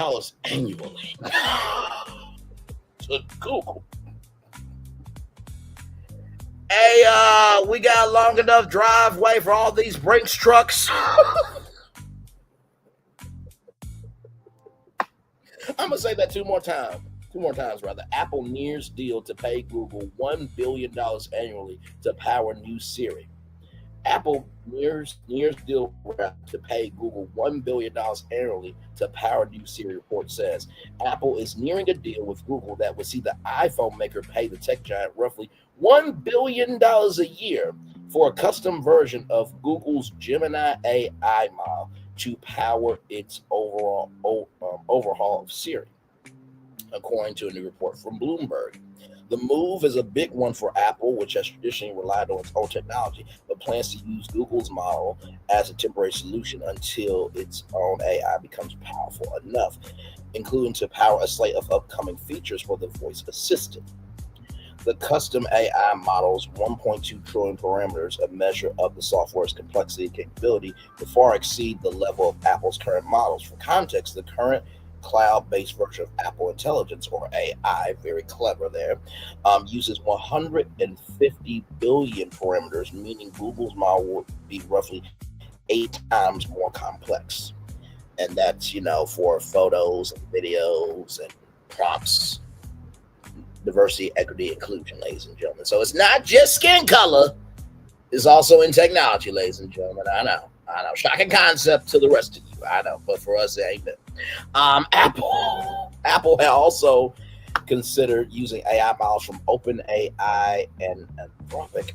annually to Google. Hey, we got a long enough driveway for all these Brinks trucks. I'm gonna say that two more times. Apple nears deal to pay Google $1 billion annually to power new Siri. Apple nears deal to pay Google $1 billion annually to power new Siri, report says. Apple is nearing a deal with Google that would see the iPhone maker pay the tech giant roughly $1 billion a year for a custom version of Google's Gemini AI model to power its overhaul of Siri, according to a new report from Bloomberg. The move is a big one for Apple, which has traditionally relied on its own technology, but plans to use Google's model as a temporary solution until its own AI becomes powerful enough, including to power a slate of upcoming features for the voice assistant. The custom AI model's 1.2 trillion parameters, a measure of the software's complexity and capability, will far exceed the level of Apple's current models. For context, the current cloud-based version of Apple Intelligence, or AI, very clever there, uses 150 billion parameters, meaning Google's model will be roughly 8 times more complex. And that's, for photos and videos and prompts, diversity, equity, inclusion, ladies and gentlemen. So it's not just skin color, it's also in technology, ladies and gentlemen. I know. Shocking concept to the rest of you. I know, but for us, it ain't it. Apple had also considered using AI models from OpenAI and Anthropic.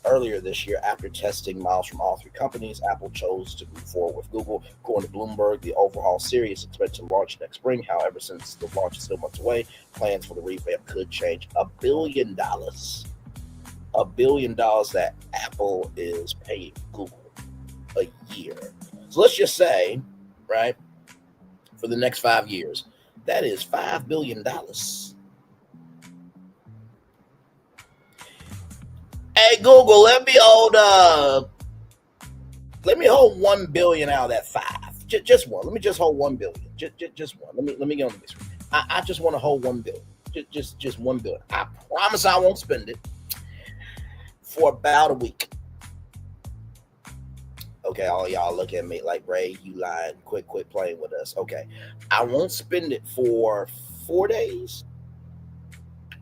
Earlier this year, after testing models from all three companies, Apple chose to move forward with Google. According to Bloomberg, the overhaul series is expected to launch next spring. However, since the launch is still months away, plans for the revamp could change. $1 billion. $1 billion that Apple is paying Google a year. So let's just say, right, for the next 5 years, that is $5 billion. Hey Google, let me hold $1 billion out of that 5. Just one. Let me just hold $1 billion. Just one. Let me get on this. I just want to hold $1 billion. Just $1 billion. I promise I won't spend it for about a week. Okay, all y'all look at me like, Ray, you lying. Quit playing with us. Okay, I won't spend it for 4 days.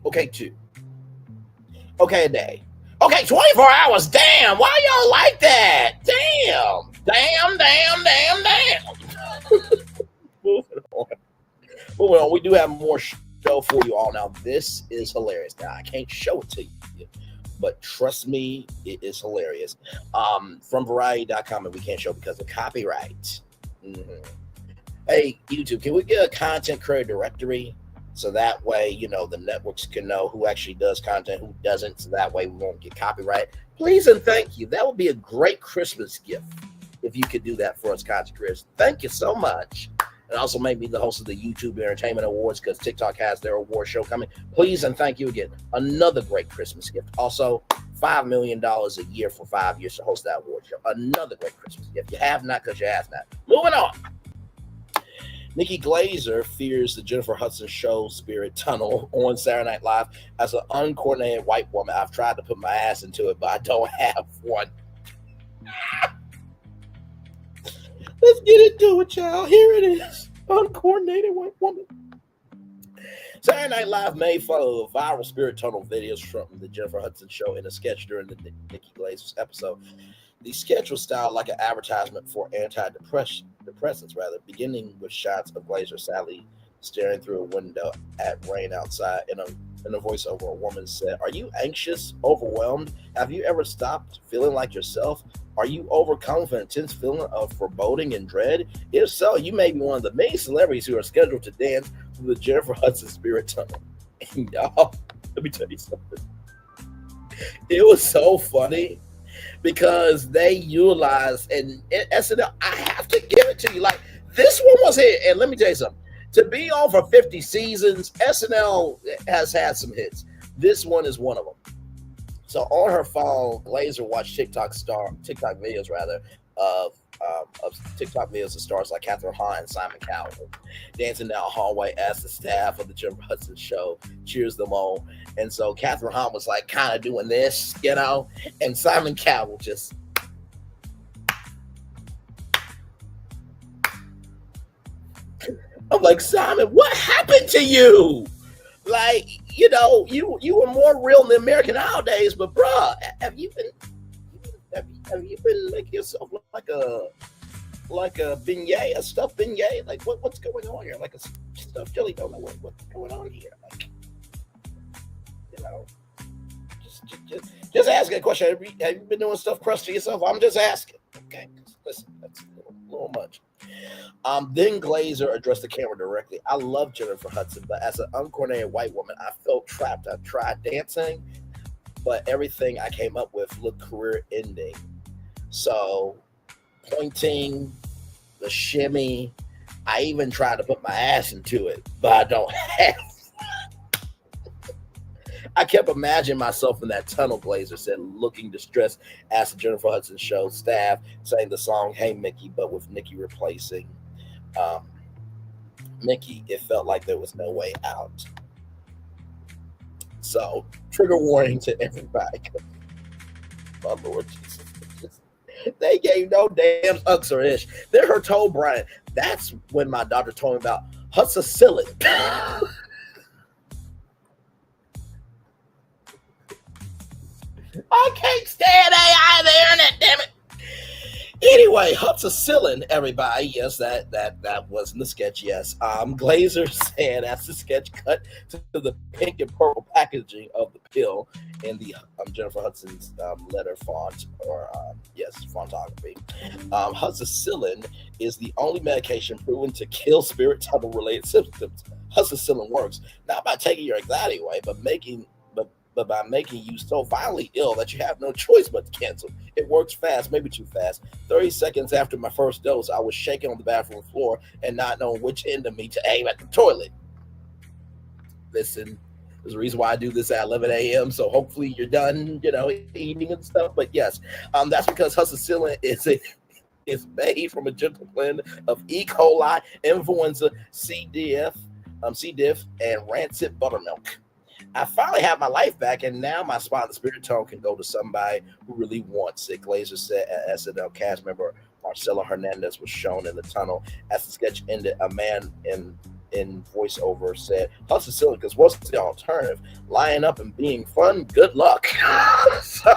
Okay, 2. Okay, a day. Okay, 24 hours. Damn, why y'all like that? Damn. Moving on. We do have more show for you all now. This is hilarious. Now, I can't show it to you, but trust me, it is hilarious. From Variety.com, and we can't show because of copyright. Hey, YouTube, can we get a content creator directory? So that way, the networks can know who actually does content, who doesn't. So that way we won't get copyright. Please and thank you. That would be a great Christmas gift if you could do that for us content creators. Thank you so much. And also make me the host of the YouTube Entertainment Awards because TikTok has their award show coming. Please and thank you again. Another great Christmas gift. Also, $5 million a year for 5 years to host that award show. Another great Christmas gift. You have not because you have not. Moving on. Nikki Glaser fears the Jennifer Hudson show Spirit Tunnel on Saturday Night Live. As an uncoordinated white woman, I've tried to put my ass into it, but I don't have one. Let's get into it, y'all. Here it is. Uncoordinated white woman. Saturday Night Live made fun of the viral Spirit Tunnel videos from the Jennifer Hudson show in a sketch during the Nikki Glaser's episode. The sketch was styled like an advertisement for antidepressants, beginning with shots of Glaser sadly staring through a window at rain outside. In a voiceover, a woman said, "Are you anxious, overwhelmed? Have you ever stopped feeling like yourself? Are you overcome with an intense feeling of foreboding and dread? If so, you may be one of the many celebrities who are scheduled to dance through the Jennifer Hudson Spirit Tunnel." And y'all, let me tell you something. It was so funny because they utilized, and SNL, I have to give it to you. Like, this one was hit. And let me tell you something. To be on for 50 seasons, SNL has had some hits. This one is one of them. So on her phone, Glaser watched TikTok videos of TikTok videos of stars like Catherine Hahn and Simon Cowell dancing down the hallway as the staff of the Jennifer Hudson show cheers them on. And so Catherine Hahn was like kind of doing this, and Simon Cowell just I'm like, Simon, what happened to you? Like, you were more real in the American Idol days, but bruh, have you been making yourself like a beignet, a stuffed beignet? Like what's going on here? Like a stuffed jelly donut? What's going on here? Like, just asking a question. Have you been doing stuffed crust to yourself? I'm just asking. Okay, listen, that's a little much. Then Glaser addressed the camera directly. I love Jennifer Hudson, but as an uncoordinated white woman, I felt trapped. I tried dancing, but everything I came up with looked career-ending. So, pointing, the shimmy, I even tried to put my ass into it, but I don't have. I kept imagining myself in that tunnel, Glaser said, looking distressed as the Jennifer Hudson show staff sang the song Hey Mickey, but with Nikki replacing Mickey. It felt like there was no way out. So, trigger warning to everybody. My Lord Jesus. They gave no damn ucks or ish. Then her told Brian, that's when my doctor told me about hussacillin. I can't stand AI on the internet, damn it. Anyway, hussacillin, everybody. Yes, that was in the sketch, yes. Glaser said as the sketch cut to the pink and purple packaging of the pill in the Jennifer Hudson's letter font, or fontography. Hussacillin is the only medication proven to kill spirit tunnel-related symptoms. Hussacillin works not by taking your anxiety away, but by making you so violently ill that you have no choice but to cancel. It works fast, maybe too fast. 30 seconds after my first dose, I was shaking on the bathroom floor and not knowing which end of me to aim at the toilet. Listen, there's a reason why I do this at 11 a.m., so hopefully you're done, eating and stuff. But yes, that's because hussacillin is made from a gentle blend of E. coli, influenza, C. diff, and rancid buttermilk. I finally have my life back, and now my spot in the spirit tone can go to somebody who really wants it. Glaser said SNL cast member Marcela Hernandez was shown in the tunnel. As the sketch ended, a man in voiceover said, hussacillin, because what's the alternative? Lying up and being fun? Good luck. So,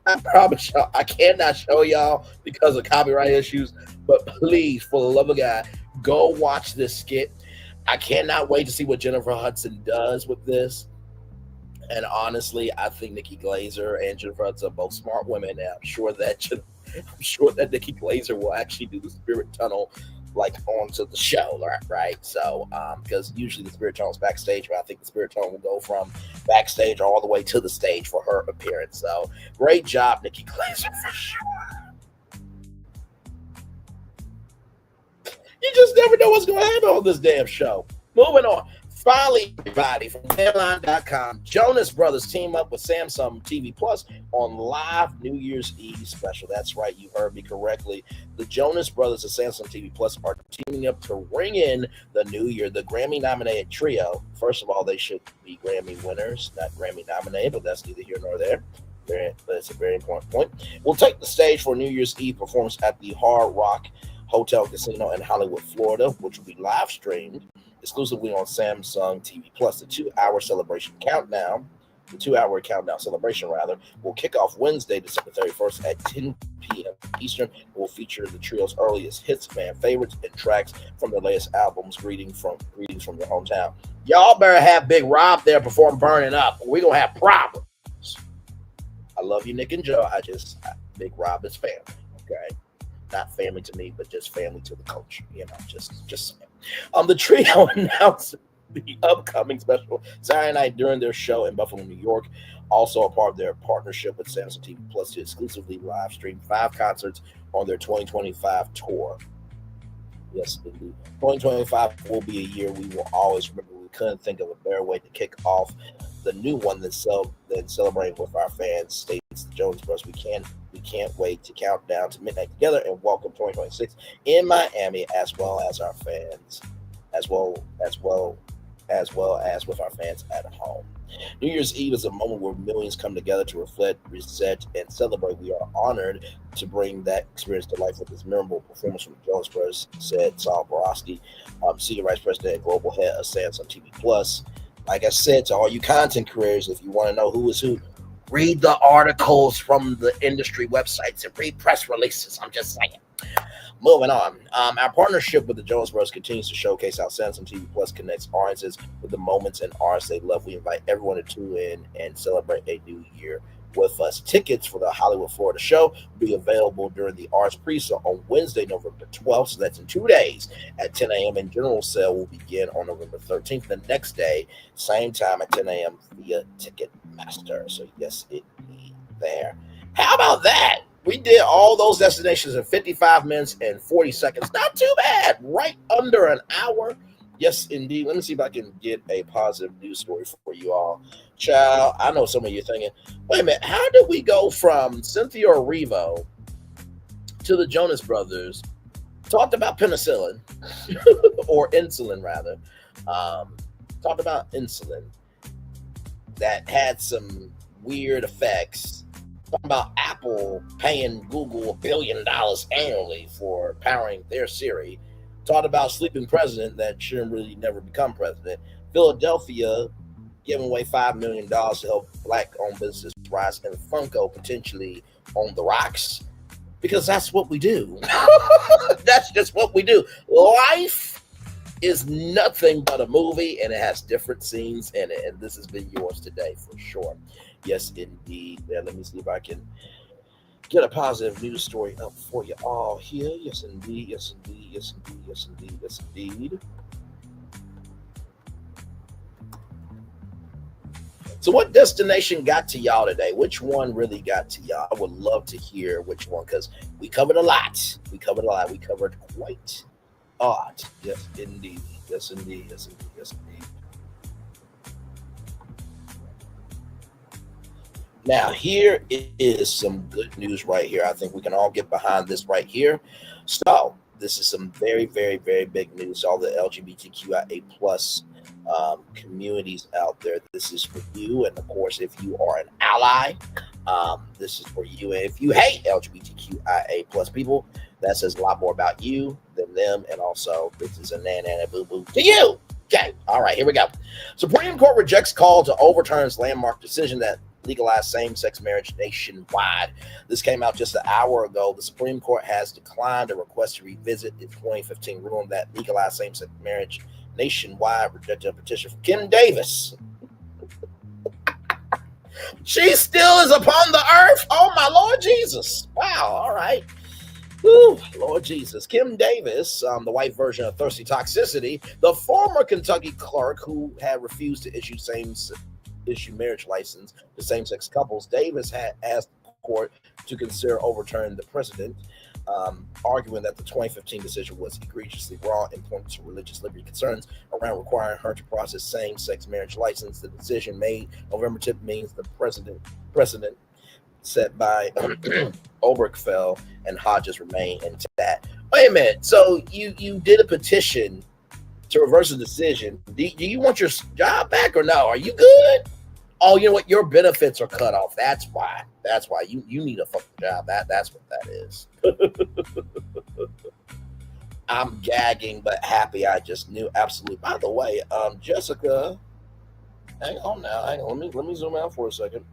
I promise y'all, I cannot show y'all because of copyright issues, but please, for the love of God, go watch this skit. I cannot wait to see what Jennifer Hudson does with this. And honestly, I think Nikki Glaser and Jennifer Hudson are both smart women, and I'm sure that Nikki Glaser will actually do the spirit tunnel like onto the show, right? So, because usually the spirit tunnel is backstage, but I think the spirit tunnel will go from backstage all the way to the stage for her appearance. So, great job, Nikki Glaser, for sure. You just never know what's going to happen on this damn show. Moving on. Finally, everybody, from Headline.com, Jonas Brothers team up with Samsung TV Plus on live New Year's Eve special. That's right, you heard me correctly. The Jonas Brothers and Samsung TV Plus are teaming up to ring in the new year. The Grammy-nominated trio, first of all, they should be Grammy winners, not Grammy-nominated, but that's neither here nor there. That's a very important point. We'll take the stage for New Year's Eve performance at the Hard Rock Hotel Casino in Hollywood, Florida, which will be live streamed exclusively on Samsung TV Plus. The 2-hour celebration will kick off Wednesday, December 31st at 10 p.m. Eastern. It will feature the trio's earliest hits, fan favorites, and tracks from their latest albums, Greetings from Your Hometown. Y'all better have Big Rob there perform Burning Up, or we're going to have problems. I love you, Nick and Joe. Big Rob is family, okay? Not family to me, but just family to the culture. Just saying. The trio announced the upcoming special Saturday night during their show in Buffalo, New York. Also a part of their partnership with Samsung TV Plus to exclusively live stream 5 concerts on their 2025 tour. Yes, indeed. 2025 will be a year we will always remember. We we couldn't think of a better way to kick off the new one than celebrating with our fans. States the Jonas Brothers. We can't wait to count down to midnight together and welcome 2026 in Miami, as well as our fans, as well as with our fans at home. New Year's Eve is a moment where millions come together to reflect, reset, and celebrate. We are honored to bring that experience to life with this memorable performance from the Jonas Brothers, said Saul Borowski, Senior Vice President and Global Head of Samsung TV Plus. Like I said, to all you content creators, if you want to know who is who, read the articles from the industry websites and read press releases. I'm just saying. Moving on. Our partnership with the Jonas Brothers continues to showcase how Samsung TV Plus connects audiences with the moments and artists they love. We invite everyone to tune in and celebrate a new year with us. Tickets for the Hollywood, Florida show will be available during the Arts Pre-Sale on Wednesday, November 12th. So that's in 2 days at 10 a.m. And general sale will begin on November 13th. The next day, same time at 10 a.m. via Ticketmaster. So yes, it be there. How about that? We did all those destinations in 55 minutes and 40 seconds. Not too bad. Right under an hour. Yes, indeed. Let me see if I can get a positive news story for you all. Child, I know some of you thinking, wait a minute, how did we go from Cynthia Erivo to the Jonas Brothers, talked about penicillin, or insulin rather, talked about insulin that had some weird effects, talking about Apple paying Google $1 billion annually for powering their Siri, talked about sleeping president that shouldn't really never become president, Philadelphia giving away $5 million to help Black-owned businesses rise, and Funko potentially on the rocks, because that's what we do. That's just what we do. Life is nothing but a movie, and it has different scenes in it, and this has been yours today for sure. Yes, indeed. Yeah, let me see if I can get a positive news story up for you all here. Yes, indeed. Yes, indeed. Yes, indeed. Yes, indeed. Yes, indeed. So what destination got to y'all today? Which one really got to y'all? I would love to hear which one, because we covered a lot. We covered quite a lot. Yes, indeed. Yes, indeed. Yes, indeed. Yes, indeed. Now, here is some good news right here. I think we can all get behind this right here. So this is some very, very, very big news. All the LGBTQIA plus communities out there. This is for you. And of course, if you are an ally, this is for you. And if you hate LGBTQIA plus people, that says a lot more about you than them. And also, this is a nana boo boo to you. Okay. All right, here we go. Supreme Court rejects call to overturn its landmark decision that legalized same-sex marriage nationwide. This came out just an hour ago. The Supreme Court has declined a request to revisit its 2015 ruling that legalized same-sex marriage nationwide, rejected a petition from Kim Davis. She still is upon the earth. Oh, my Lord Jesus. Wow. All right. Whew, Lord Jesus. Kim Davis, the white version of Thirsty Toxicity, the former Kentucky clerk who had refused to issue marriage license to same-sex couples. Davis had asked the court to consider overturning the precedent, arguing that the 2015 decision was egregiously wrong and pointing to religious liberty concerns around requiring her to process same-sex marriage license. The decision made November 10th means the precedent set by Obergefell and Hodges remain intact. Wait a minute. So you did a petition to reverse the decision. Do you want your job back or no? Are you good? Oh, you know what? Your benefits are cut off. That's why. You need a fucking job. That's what that is. I'm gagging but happy. I just knew. Absolutely. By the way, Jessica, hang on now. Hang on. Let me zoom out for a second.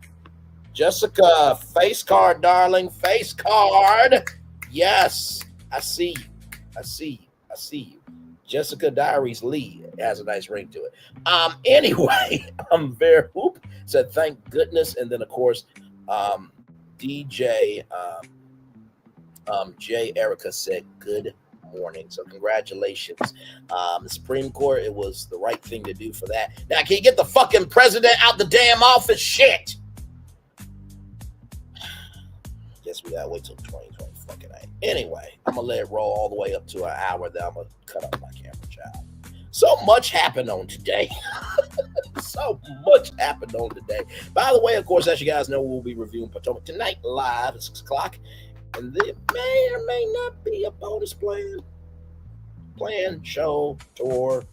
Jessica, face card, darling. Face card. Yes. I see you. Jessica Diaries Lee has a nice ring to it. Anyway, Vera Hoop said, thank goodness. And then, of course, DJ J. Erica said, good morning. So congratulations. The Supreme Court, it was the right thing to do for that. Now, can you get the fucking president out the damn office? Shit. Guess we gotta wait till 2020 fucking 8. Anyway, I'm gonna let it roll all the way up to an hour. Then I'm gonna cut off my camera, child. So much happened on today. So much happened on today. By the way, of course, as you guys know, we'll be reviewing Potomac tonight live at 6 o'clock. And there may or may not be a bonus plan, show, tour,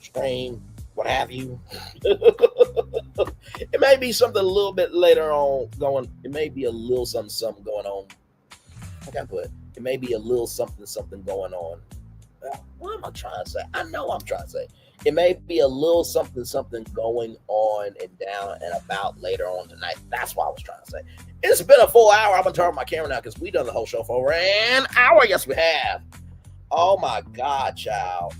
stream, what have you. It may be something a little bit later on going. It may be a little something going on. I can put it may be a little something going on. What am I trying to say? I know I'm trying to say. It may be a little something going on and down and about later on tonight. That's what I was trying to say. It's been a full hour. I'm going to turn my camera now because we done the whole show for over an hour. Yes, we have. Oh, my God, child.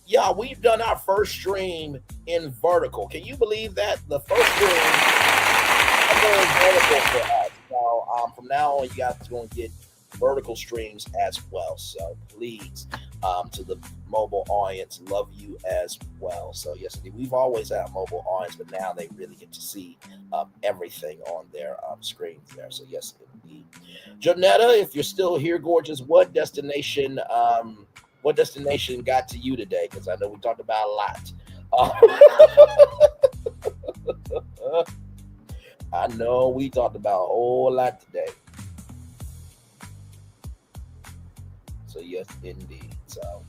Y'all, we've done our first stream in vertical. Can you believe that? The first stream is going vertical for us. So from now on, you guys are going to get vertical streams as well. So please, to the mobile audience, love you as well. So yes, indeed, we've always had a mobile audience, but now they really get to see everything on their screens there. So yes, indeed. Jonetta, if you're still here, gorgeous, what destination got to you today? Because I know we talked about a lot. I know we talked about a whole lot today. So yes, indeed. So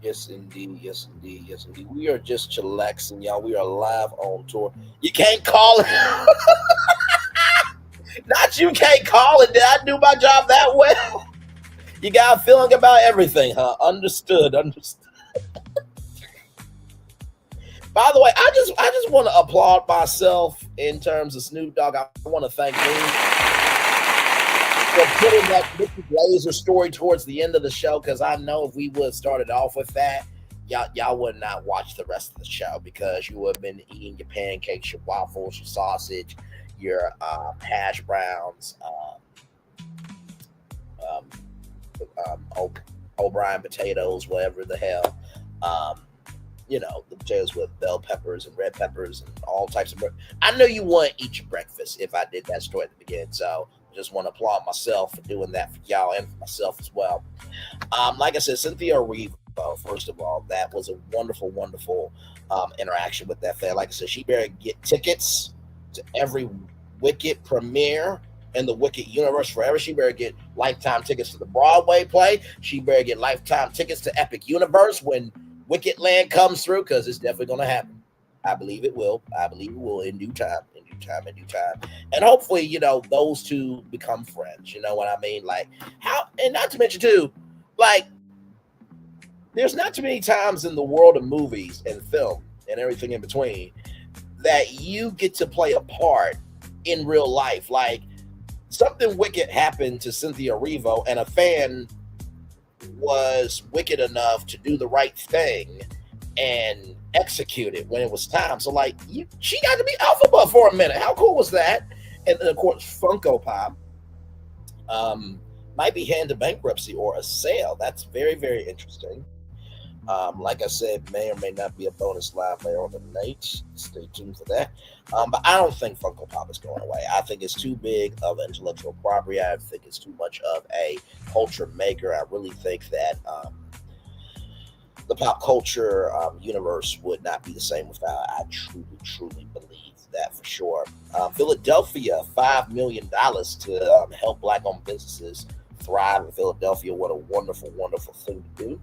yes, indeed. Yes, indeed. Yes, indeed. We are just chillaxing, y'all. We are live on tour. You can't call it. Not you can't call it. Did I do my job that well? You got a feeling about everything, huh? Understood. By the way, I just want to applaud myself in terms of Snoop Dogg. I want to thank me for putting that Nikki Glaser story towards the end of the show, because I know if we would have started off with that, y'all would not watch the rest of the show, because you would have been eating your pancakes, your waffles, your sausage, your hash browns, O'Brien potatoes, whatever the hell. The potatoes with bell peppers and red peppers and all types of. I know you want to eat your breakfast if I did that story at the beginning. So I just want to applaud myself for doing that for y'all and for myself as well. Like I said, Cynthia Erivo, first of all, that was a wonderful, wonderful interaction with that fan. Like I said, she better get tickets to every Wicked premiere in the Wicked universe forever. She better get lifetime tickets to the Broadway play. She better get lifetime tickets to Epic Universe when Wicked Land comes through, because it's definitely going to happen. I believe it will. In due time. And hopefully, those two become friends. You know what I mean? Like, how, and not to mention too, like, there's not too many times in the world of movies and film and everything in between that you get to play a part in real life. Like, something wicked happened to Cynthia Erivo, and a fan was wicked enough to do the right thing and execute it when it was time. So like, she got to be elphaba for a minute. How cool was that? And then of course Funko Pop might be heading to bankruptcy or a sale. That's very, very interesting. Like I said, may or may not be a bonus live later on the night. Stay tuned for that. But I don't think Funko Pop is going away. I think it's too big of an intellectual property. I think it's too much of a culture maker. I really think that the pop culture universe would not be the same without. I truly believe that for sure. Philadelphia, $5 million to help Black-owned businesses thrive in Philadelphia. What a wonderful, wonderful thing to do.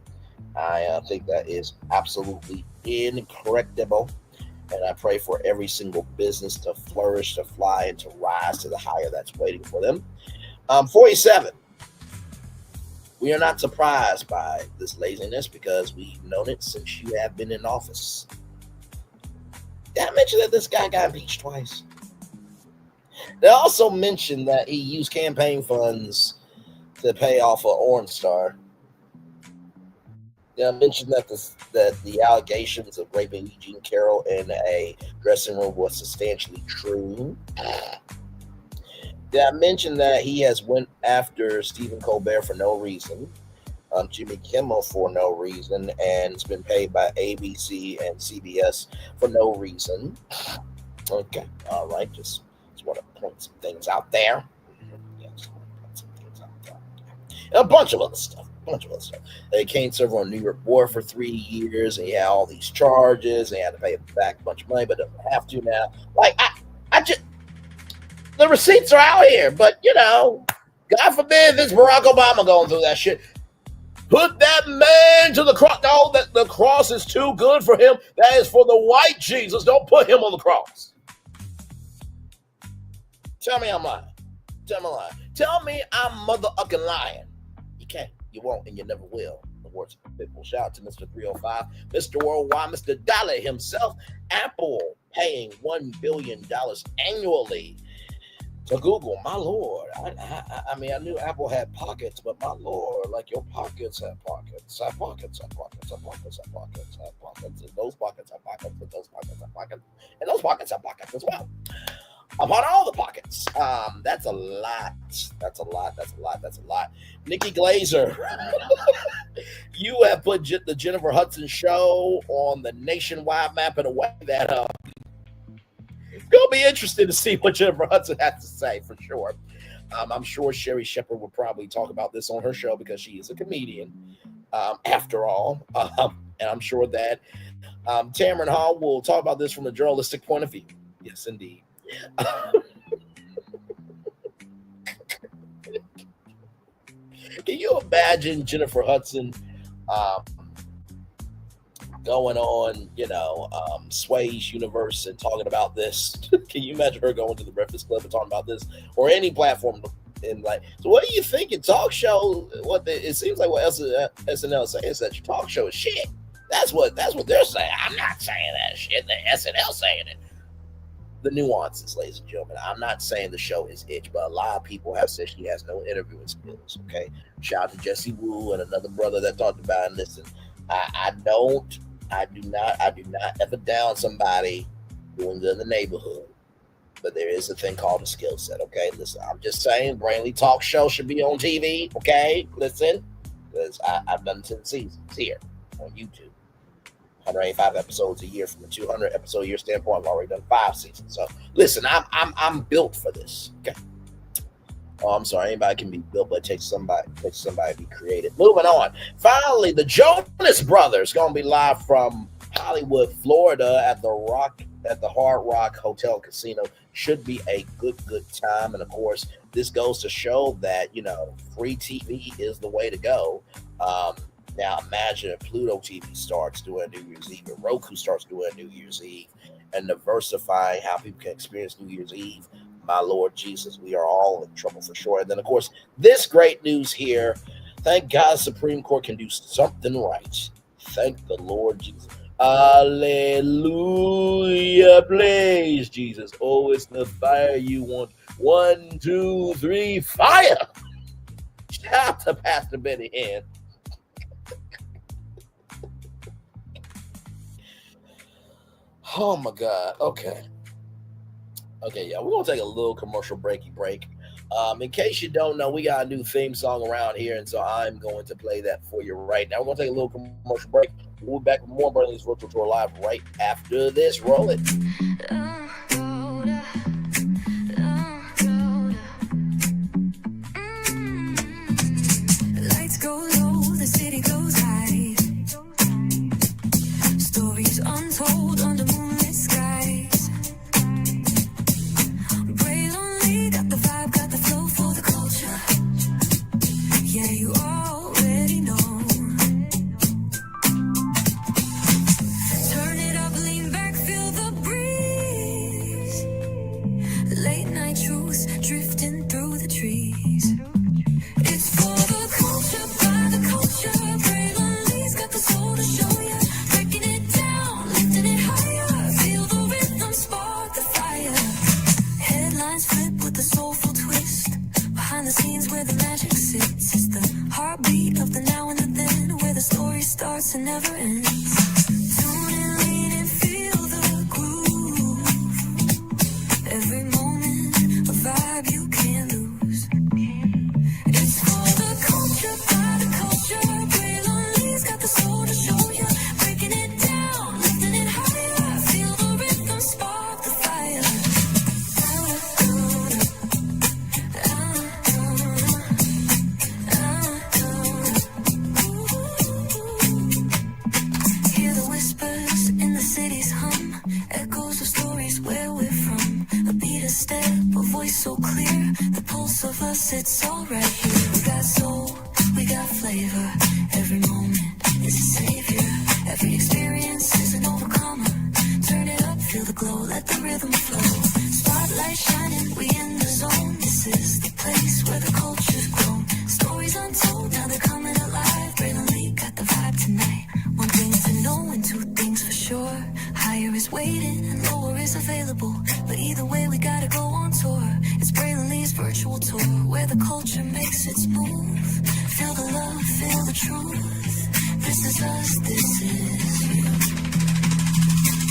I think that is absolutely incredible. And I pray for every single business to flourish, to fly, and to rise to the higher that's waiting for them. 47. We are not surprised by this laziness because we've known it since you have been in office. Did I mention that this guy got impeached twice? They also mentioned that he used campaign funds to pay off an Orange Star. I mentioned that the allegations of raping Eugene Carroll in a dressing room was substantially true. Did I mention that he has went after Stephen Colbert for no reason, Jimmy Kimmel for no reason, and it's been paid by ABC and CBS for no reason? Okay, all right, just want to point some things out there. A bunch of other stuff. They can't serve on New York board for 3 years, and he had all these charges. They had to pay back a bunch of money, but doesn't have to now. Like, I just, the receipts are out here, but God forbid this Barack Obama going through that shit. Put that man to the cross. No, that the cross is too good for him. That is for the white Jesus. Don't put him on the cross. Tell me I'm lying. Tell me I'm mother-ucking lying. You can't, you won't, and you never will. The words of people. Shout out to Mr. 305, Mr. Worldwide, Mr. Dollar himself. Apple paying $1 billion annually to Google. My Lord. I mean, I knew Apple had pockets, but my Lord, like your pockets have pockets. Have pockets. And those pockets have pockets, and those pockets have pockets, and those pockets have pockets as well. Upon all the pockets. That's a lot. Nikki Glaser, you have put the Jennifer Hudson show on the nationwide map in a way that it's going to be interesting to see what Jennifer Hudson has to say for sure. I'm sure Sherry Shepherd will probably talk about this on her show because she is a comedian, after all. And I'm sure that Tamron Hall will talk about this from a journalistic point of view. Yes, indeed. Can you imagine Jennifer Hudson going on, Sway's Universe and talking about this? Can you imagine her going to the Breakfast Club and talking about this, or any platform? And like, so what do you think? Your talk show? It seems like what SNL is saying is that your talk show is shit. That's what they're saying. I'm not saying that shit. The SNL saying it. The nuances, ladies and gentlemen. I'm not saying the show is itch, but a lot of people have said she has no interviewing skills. Okay, shout out to Jesse Wu and another brother that talked about it. And listen, I do not ever down somebody doing good in the neighborhood, but there is a thing called a skill set. Okay, listen, I'm just saying, Brainly Talk Show should be on TV. Okay, listen, because I've done 10 seasons here on YouTube. 185 episodes a year. From a 200 episode a year standpoint, I've already done 5 seasons. So listen, I'm built for this. Okay. Oh, I'm sorry. Anybody can be built, but it takes somebody to be creative. Moving on. Finally, the Jonas Brothers gonna be live from Hollywood, Florida, at the Hard Rock Hotel Casino. Should be a good time. And of course, this goes to show that free TV is the way to go. Now imagine if Pluto TV starts doing New Year's Eve, and Roku starts doing New Year's Eve, and diversifying how people can experience New Year's Eve. My Lord Jesus, we are all in trouble for sure. And then, of course, this great news here. Thank God Supreme Court can do something right. Thank the Lord Jesus. Hallelujah. Praise Jesus. Oh, it's the fire you want. 1, 2, 3, fire. Shout out to Pastor Benny Hinn. Oh my God. Okay, yeah, we're gonna take a little commercial break. In case you don't know, we got a new theme song around here, and so I'm going to play that for you right now. We're gonna take a little commercial break. We'll be back with more Bernie's Virtual Tour Live right after this. Roll it. Lights go low, the city goes high. Stories untold under moonlit skies. Brave lonely, got the vibe, got the flow for the culture. Yeah, you already know. Turn it up, lean back, feel the breeze. Late night truest, drifting through the trees. It's for the culture, by the culture. Brave lonely's got the soul to show ya. Breaking it down, lifting it higher. Feel the rhythm, spark the fire. Headlines flip with a soulful twist. Behind the scenes where the magic sits. It's the heartbeat of the now and the then, where the story starts and never ends. Tune in, lean and feel the groove. Every moment, a vibe you can't lose. It's for the culture, by the culture. Brave lonely's got the soul to show ya. Breaking it down, lifting it higher. Feel the rhythm, spark the fire. clear. The pulse of us, it's all right here. We got soul, we got flavor. Every moment is a savior. Every experience is an overcomer. Turn it up, feel the glow, let the rhythm flow. Spotlight shining, we in the zone. This is the place where the culture's grown. Stories untold, now they're coming alive. Braylon Lee got the vibe tonight. One thing to know and two things for sure. Higher is waiting and lower is available. But either way, we gotta go on tour. It's Braylon Lee's virtual tour, where the culture makes its move. Feel the love, feel the truth. This is us, this is you.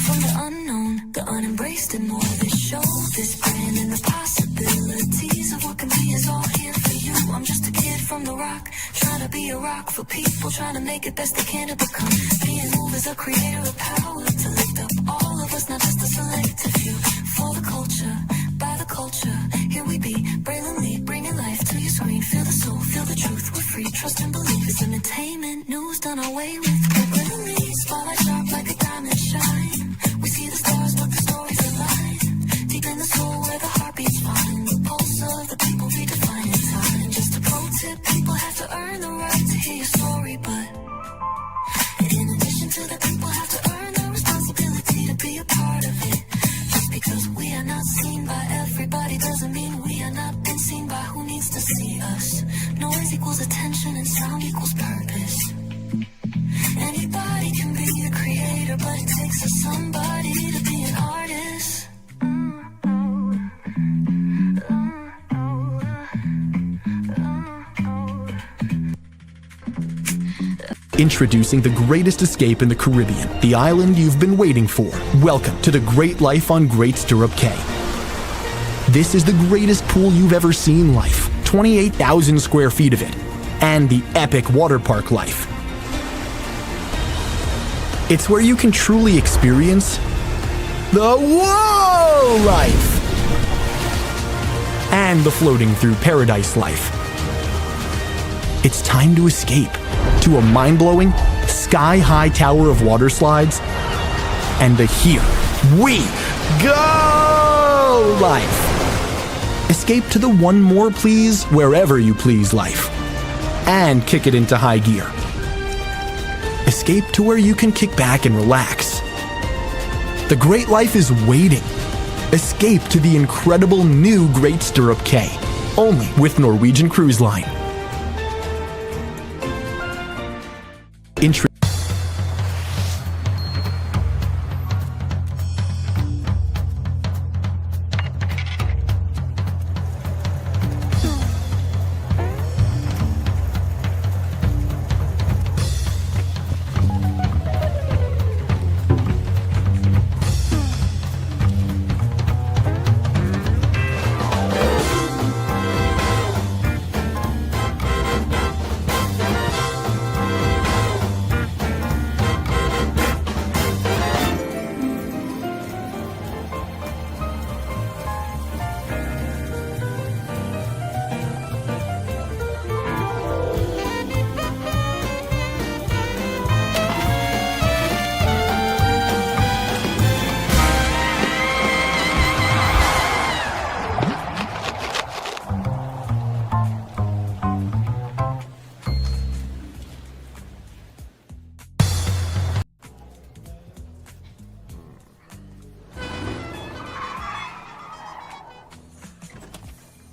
From the unknown, the unembraced and more. This show, this brand and the possibilities of what can be is all here for you. I'm just a kid from the rock, trying to be a rock for people, trying to make it best they can to become. Being moved as a creator of power to lift up all of us, not just a selective few. For the culture, by the culture, here we be. Braylon Lee, bringing life to your screen. Feel the soul, feel the truth. We're free, trust and believe. It's entertainment, news done our way with. Braylon Lee, spotlight sharp like a diamond shine. We see the stars, but the stories align. Deep in the soul, where the heartbeats find. The pulse of the people redefining time. Just a pro tip, people have to earn the right to hear your story, but in addition to that, people have to earn the responsibility to be a part of it. Just because we are not seen by everybody doesn't mean we are not been seen by who needs to see us. Noise equals attention and sound equals purpose. Anybody can be a creator, but it takes a somebody to be an artist. Introducing the greatest escape in the Caribbean, the island you've been waiting for. Welcome to the Great Life on Great Stirrup Cay. This is the greatest pool you've ever seen life, 28,000 square feet of it, and the epic water park life. It's where you can truly experience the whoa life and the floating through paradise life. It's time to escape to a mind-blowing, sky-high tower of water slides and the Here We Go life. Escape to the one more please wherever you please life and kick it into high gear. Escape to where you can kick back and relax. The great life is waiting. Escape to the incredible new Great Stirrup Cay, only with Norwegian Cruise Line.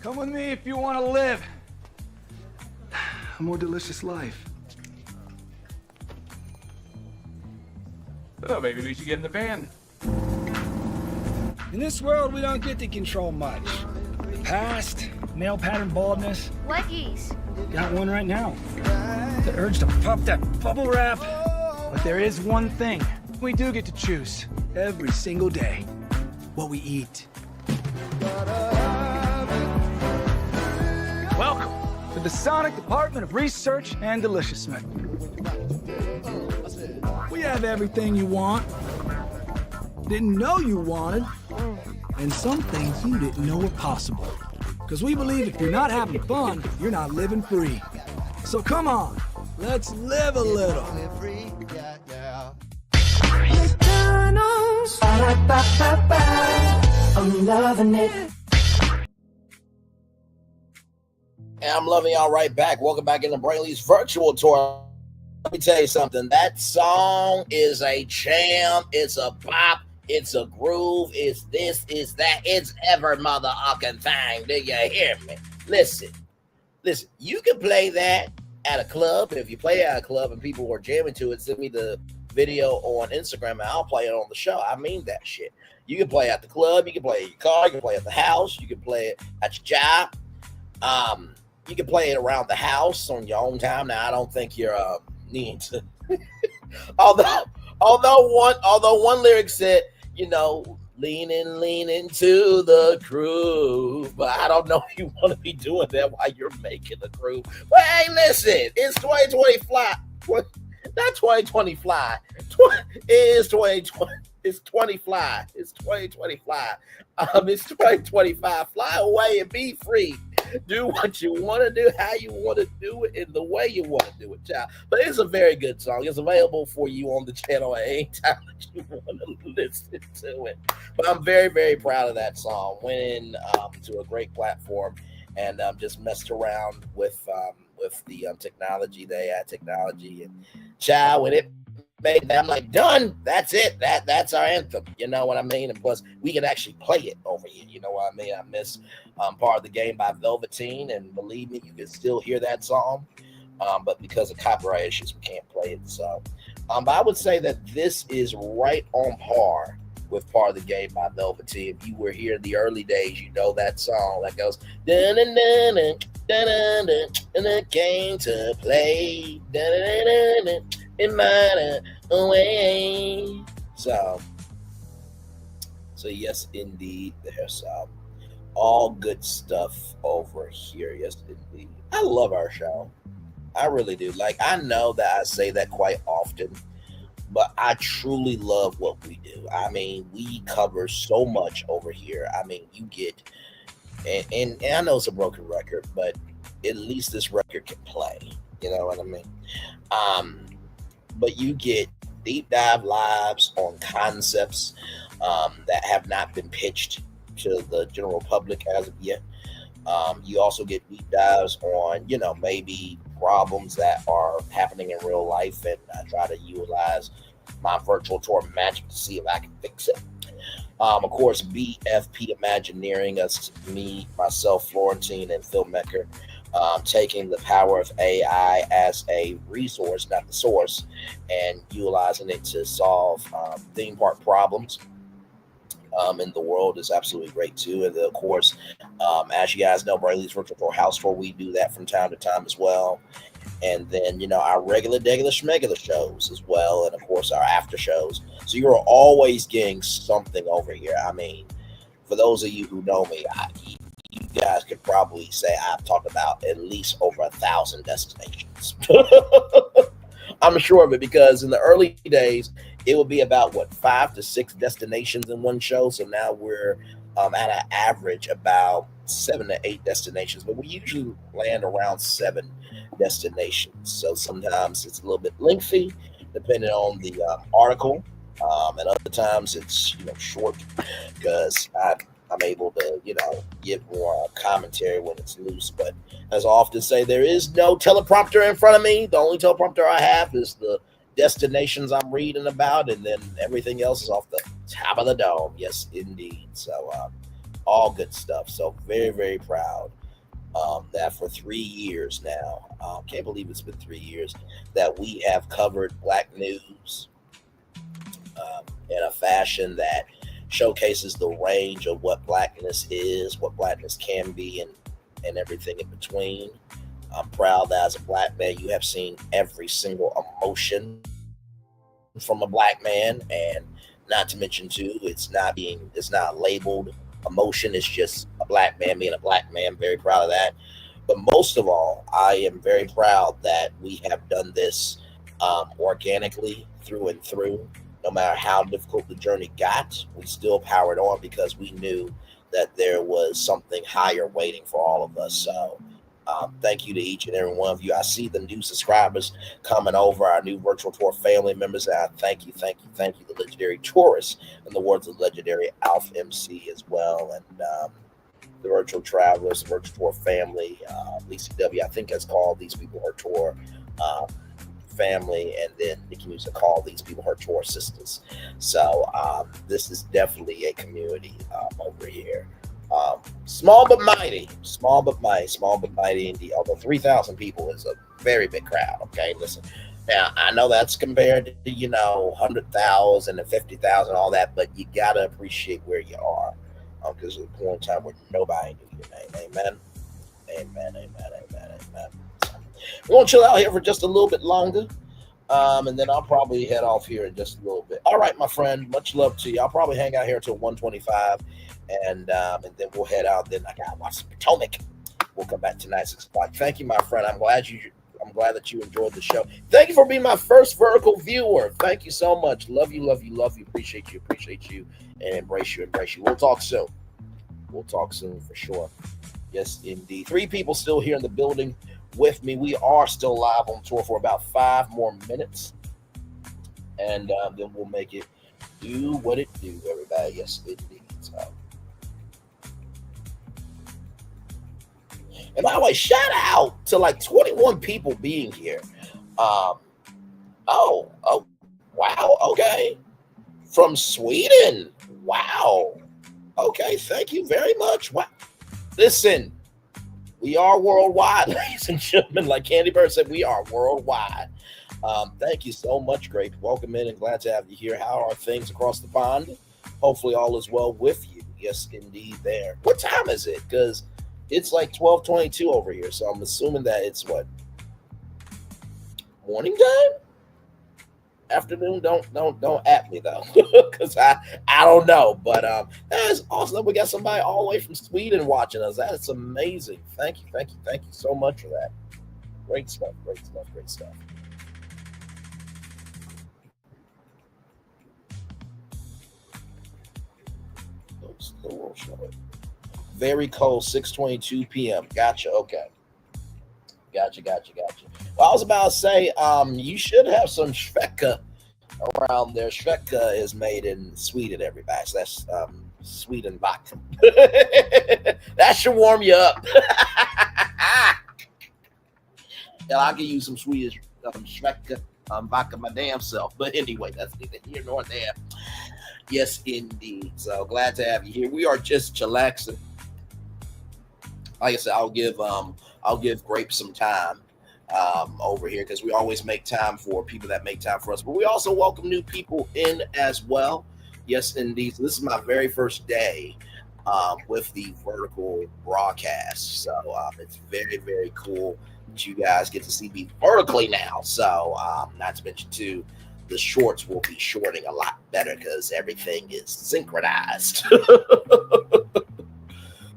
Come with me if you want to live a more delicious life. Oh, maybe we should get in the van. In this world, we don't get to control much. The past, male pattern baldness. Leggies. Got one right now. The urge to pop that bubble wrap. But there is one thing we do get to choose every single day: what we eat. Welcome to the Sonic Department of Research and Deliciousness. We have everything you want, didn't know you wanted, and some things you didn't know were possible. Because we believe if you're not having fun, you're not living free. So come on, let's live a little. McDonald's. I'm loving it. And I'm loving y'all right back. Welcome back into Brainley's virtual tour. Let me tell you something. That song is a jam. It's a bop. It's a groove. It's this. It's that. It's every motherfucking thing. Do you hear me? Listen. You can play that at a club. If you play at a club and people are jamming to it, send me the video on Instagram and I'll play it on the show. I mean that shit. You can play at the club. You can play it in your car. You can play it at the house. You can play it at your job. You can play it around the house on your own time. Now, I don't think you're needing to. although one lyric said, leaning to the groove, but I don't know if you want to be doing that while you're making the groove. But hey, listen, it's 2020 fly. Not 2020 fly. It is 2020. It's 20 fly. It's 2020 fly. It's 2025. Fly away and be free. Do what you want to do, how you want to do it, and the way you want to do it, child. But it's a very good song. It's available for you on the channel at any time that you want to listen to it. But I'm very, very proud of that song. Went to a great platform and just messed around with the technology. They had technology, and child, when it made that, I'm like, done. That's it. That's our anthem. You know what I mean? And plus, we can actually play it over here. You know what I mean? I miss Part of the Game by Velveteen, and believe me, you can still hear that song. But because of copyright issues, we can't play it. So, but I would say that this is right on par with Part of the Game by Velveteen. If you were here in the early days, you know that song that goes dun dun dun dun dun dun and the game to play dun dun dun dun in my away. So yes, indeed, there's all good stuff over here. Yes, indeed. I love our show. I really do. Like, I know that I say that quite often, but I truly love what we do. I mean, we cover so much over here. I mean, you get, and I know it's a broken record, but at least this record can play. You know what I mean? But you get deep dive lives on concepts that have not been pitched to the general public as of yet. You also get deep dives on, maybe problems that are happening in real life, and I try to utilize my virtual tour magic to see if I can fix it. Of course, BFP Imagineering, us, me, myself, Florentine, and filmmaker, taking the power of AI as a resource, not the source, and utilizing it to solve theme park problems in the world is absolutely great too. And then, of course, as you guys know, Brayley's Virtual Tour House Tour, we do that from time to time as well. And then, our regular schmegular shows as well. And of course, our after shows. So you're always getting something over here. I mean, for those of you who know me, you guys could probably say I've talked about at least over 1,000 destinations. I'm sure of it, because in the early days, it would be about 5 to 6 destinations in one show. So now we're at an average about 7 to 8 destinations, but we usually land around 7 destinations. So sometimes it's a little bit lengthy, depending on the article, and other times it's short, because I'm able to give more commentary when it's loose. But as I often say, there is no teleprompter in front of me. The only teleprompter I have is the destinations I'm reading about, and then everything else is off the top of the dome. Yes, indeed. So all good stuff. So very, very proud that for 3 years now, can't believe it's been 3 years, that we have covered Black news in a fashion that showcases the range of what Blackness is, what Blackness can be, and everything in between. I'm proud that as a Black man, you have seen every single emotion from a Black man, and not to mention too, it's not labeled emotion. It's just a Black man being a Black man. Very proud of that. But most of all, I am very proud that we have done this organically through and through. No matter how difficult the journey got, we still powered on, because we knew that there was something higher waiting for all of us. So thank you to each and every one of you. I see the new subscribers coming over, our new virtual tour family members. And I thank you, the legendary tourists, and the words of the legendary Alf MC as well. And the virtual travelers, the virtual tour family. Lisa W, I think, has called these people her tour family, and then Nikki used to call these people her tour sisters. So this is definitely a community over here. Small but mighty, small but mighty indeed. Although 3,000 people is a very big crowd. Okay, listen. Now I know that's compared to 100,000 and 50,000, all that, but you gotta appreciate where you are, because there's a point in time where nobody knew your name. Amen. Amen. Amen. Amen. Amen. We're gonna chill out here for just a little bit longer. And then I'll probably head off here in just a little bit. All right, my friend. Much love to you. I'll probably hang out here until 1:25, and then we'll head out. Then I gotta watch some Potomac. We'll come back tonight 6 o'clock. Thank you, my friend. I'm glad that you enjoyed the show. Thank you for being my first vertical viewer. Thank you so much. Love you. Appreciate you, and embrace you. We'll talk soon. For sure. Yes, indeed. 3 people still here in the building with me. We are still live on tour for about 5 more minutes, and then we'll make it do what it do, everybody. Yes, indeed. So. And by the way, shout out to like 21 people being here. Oh, wow, okay. From Sweden. Wow. Okay, thank you very much. Wow. Listen, we are worldwide, ladies and gentlemen. Like Candy Bird said, we are worldwide. Thank you so much, Grape. Welcome in and glad to have you here. How are things across the pond? Hopefully all is well with you. Yes, indeed there. What time is it? Because it's like 12:22 over here, so I'm assuming that it's what? Morning time? Afternoon? Don't at me though, because I don't know. But that is awesome. We got somebody all the way from Sweden watching us. That is amazing. Thank you so much for that. Great stuff. Very cold, 6:22 p.m. Gotcha. Okay. Gotcha. Well, I was about to say, you should have some Schwecka around there. Schwecka is made in Sweden, everybody. So that's Sweden vodka. That should warm you up. Yeah, I could use some Swedish Schwecka vodka my damn self. But anyway, that's neither here nor there. Yes, indeed. So glad to have you here. We are just chillaxing. Like I said, I'll give Grape some time over here, because we always make time for people that make time for us. But we also welcome new people in as well. Yes, indeed. So this is my very first day with the vertical broadcast. So it's very, very cool that you guys get to see me vertically now. So not to mention too, the shorts will be shorting a lot better because everything is synchronized.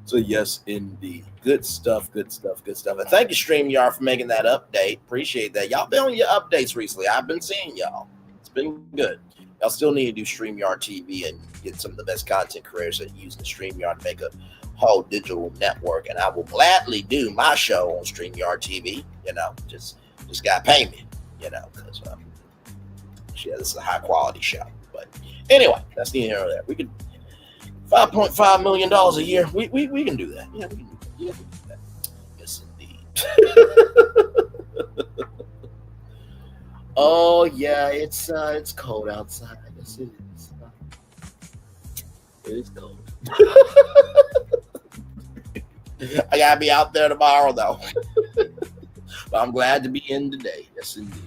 So yes, indeed. Good stuff. And thank you, StreamYard, for making that update. Appreciate that. Y'all been on your updates recently. I've been seeing y'all. It's been good. Y'all still need to do StreamYard TV and get some of the best content creators that use the StreamYard to make a whole digital network. And I will gladly do my show on StreamYard TV. Just gotta pay me, because this is a high quality show. But anyway, that's the end of that. We could $5.5 million a year. We can do that. Yeah, we can do that. Yes, indeed. Oh yeah, it's cold outside. Yes, it is. It is cold. I gotta be out there tomorrow though. But I'm glad to be in today. Yes, indeed.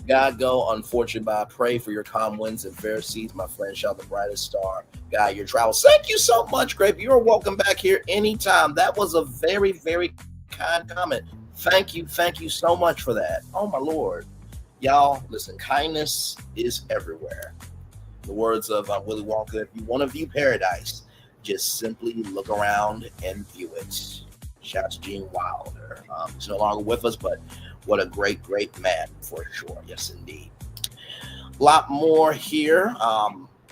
God go, unfortunately, but I pray for your calm winds and fair seas, my friend. Shall the brightest star guide your travels. Thank you so much, Grape. You're welcome back here anytime. That was a very, very kind comment. Thank you so much for that. Oh my Lord. Y'all, listen, kindness is everywhere. In the words of Willy Wonka, if you want to view paradise, just simply look around and view it. Shout out to Gene Wilder. He's no longer with us, but what a great, great man for sure. Yes, indeed. A lot more here.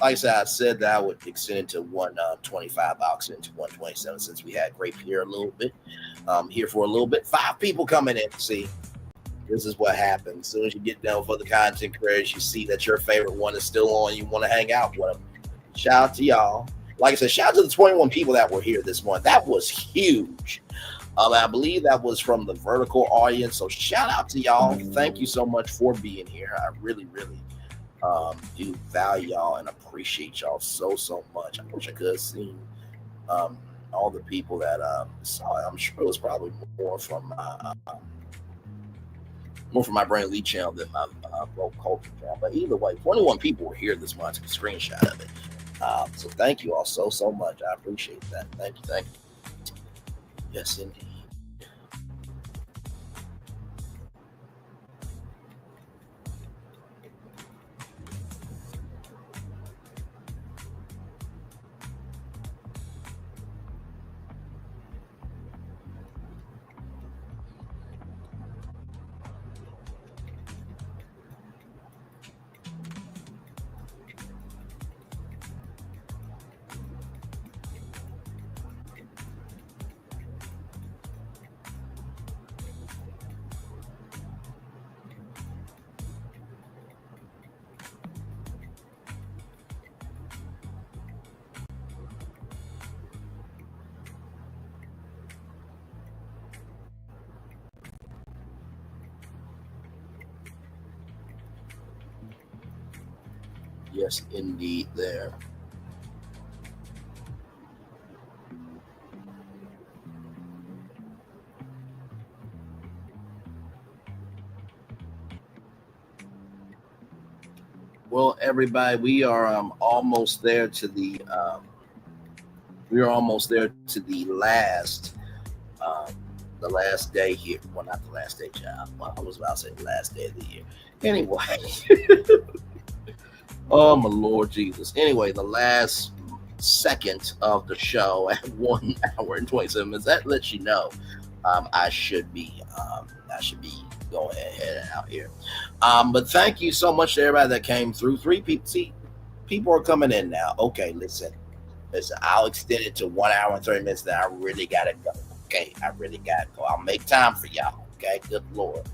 Like I said that I would extend it to 125. I'll extend it to 127 since we had Grape here a little bit. Here for a little bit. 5 people coming in. See, This is what happens. As soon as you get down for the content creators, you see that your favorite one is still on. You want to hang out with them. Shout out to y'all. Like I said, shout out to the 21 people that were here this morning. That was huge. I believe that was from the vertical audience. So shout out to y'all. Thank you so much for being here. I really, really do value y'all and appreciate y'all so much. I wish I could have seen all the people that saw it. I'm sure it was probably more from my Brain Lead channel than my Woke Culture channel. But either way, 21 people were here this month. I took a screenshot of it. So thank you all so much. I appreciate that. Thank you. Yes, indeed. Yes, indeed, there. Well, everybody, we are almost there to the last day here. Well, not the last day, child. Well, I was about to say the last day of the year. Anyway. Oh, my Lord Jesus. Anyway, the last second of the show at 1 hour and 27 minutes. That lets you know I should be going ahead and out here. But thank you so much to everybody that came through. 3 people. See, people are coming in now. Okay, listen. I'll extend it to 1 hour and 30 minutes. Then I really gotta go. Okay, I really gotta go. I'll make time for y'all. Okay, good Lord.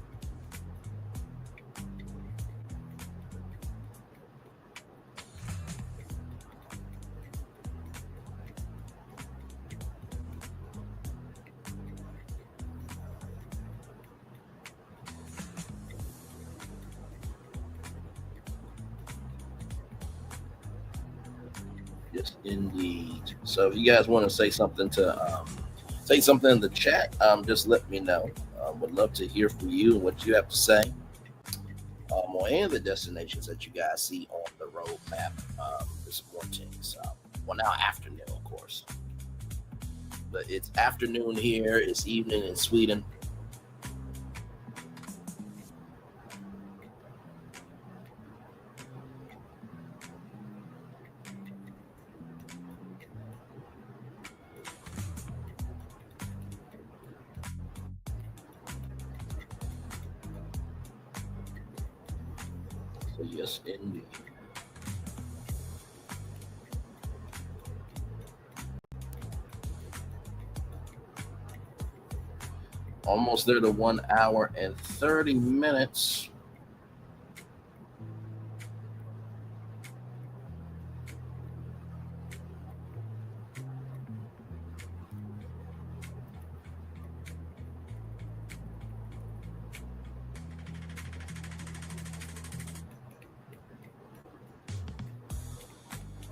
Yes, indeed. So if you guys want to say something in the chat, just let me know. Would love to hear from you and what you have to say on any of the destinations that you guys see on the roadmap this morning. So, well, now afternoon, of course. But it's afternoon here. It's evening in Sweden. So yes, indeed. Almost there to 1 hour and 30 minutes.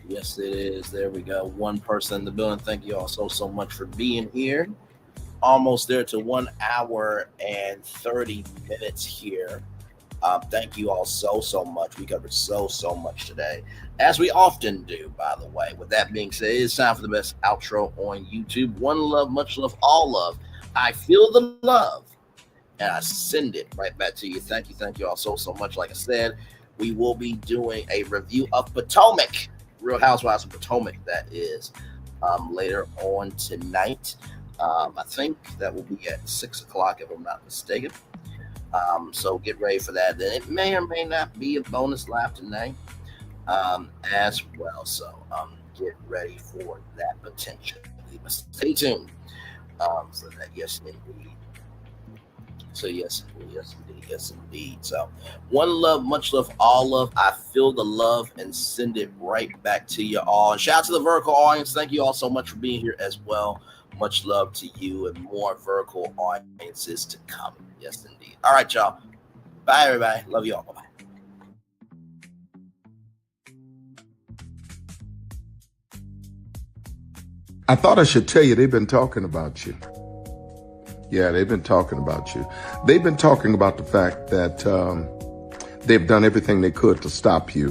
Yes, it is. There we go. One person in the building. Thank you all so much for being here. Almost there to 1 hour and 30 minutes here. Thank you all so much. We covered so much today, as we often do, by the way. With that being said, it's time for the best outro on YouTube. One love, much love, all love. I feel the love, and I send it right back to you. Thank you all so much. Like I said, we will be doing a review of Potomac, Real Housewives of Potomac, that is later on tonight. I think that will be at 6 o'clock, if I'm not mistaken. So get ready for that. Then it may or may not be a bonus live tonight as well. So get ready for that potentially. But stay tuned for that. Yes, indeed. So yes, indeed. So one love, much love, all love. I feel the love and send it right back to you all. And shout out to the Vertical audience. Thank you all so much for being here as well. Much love to you and more Vertical audiences to come. Yes, indeed. All right, y'all. Bye, everybody. Love you all. Bye-bye. I thought I should tell you they've been talking about you. Yeah, they've been talking about you. They've been talking about the fact that they've done everything they could to stop you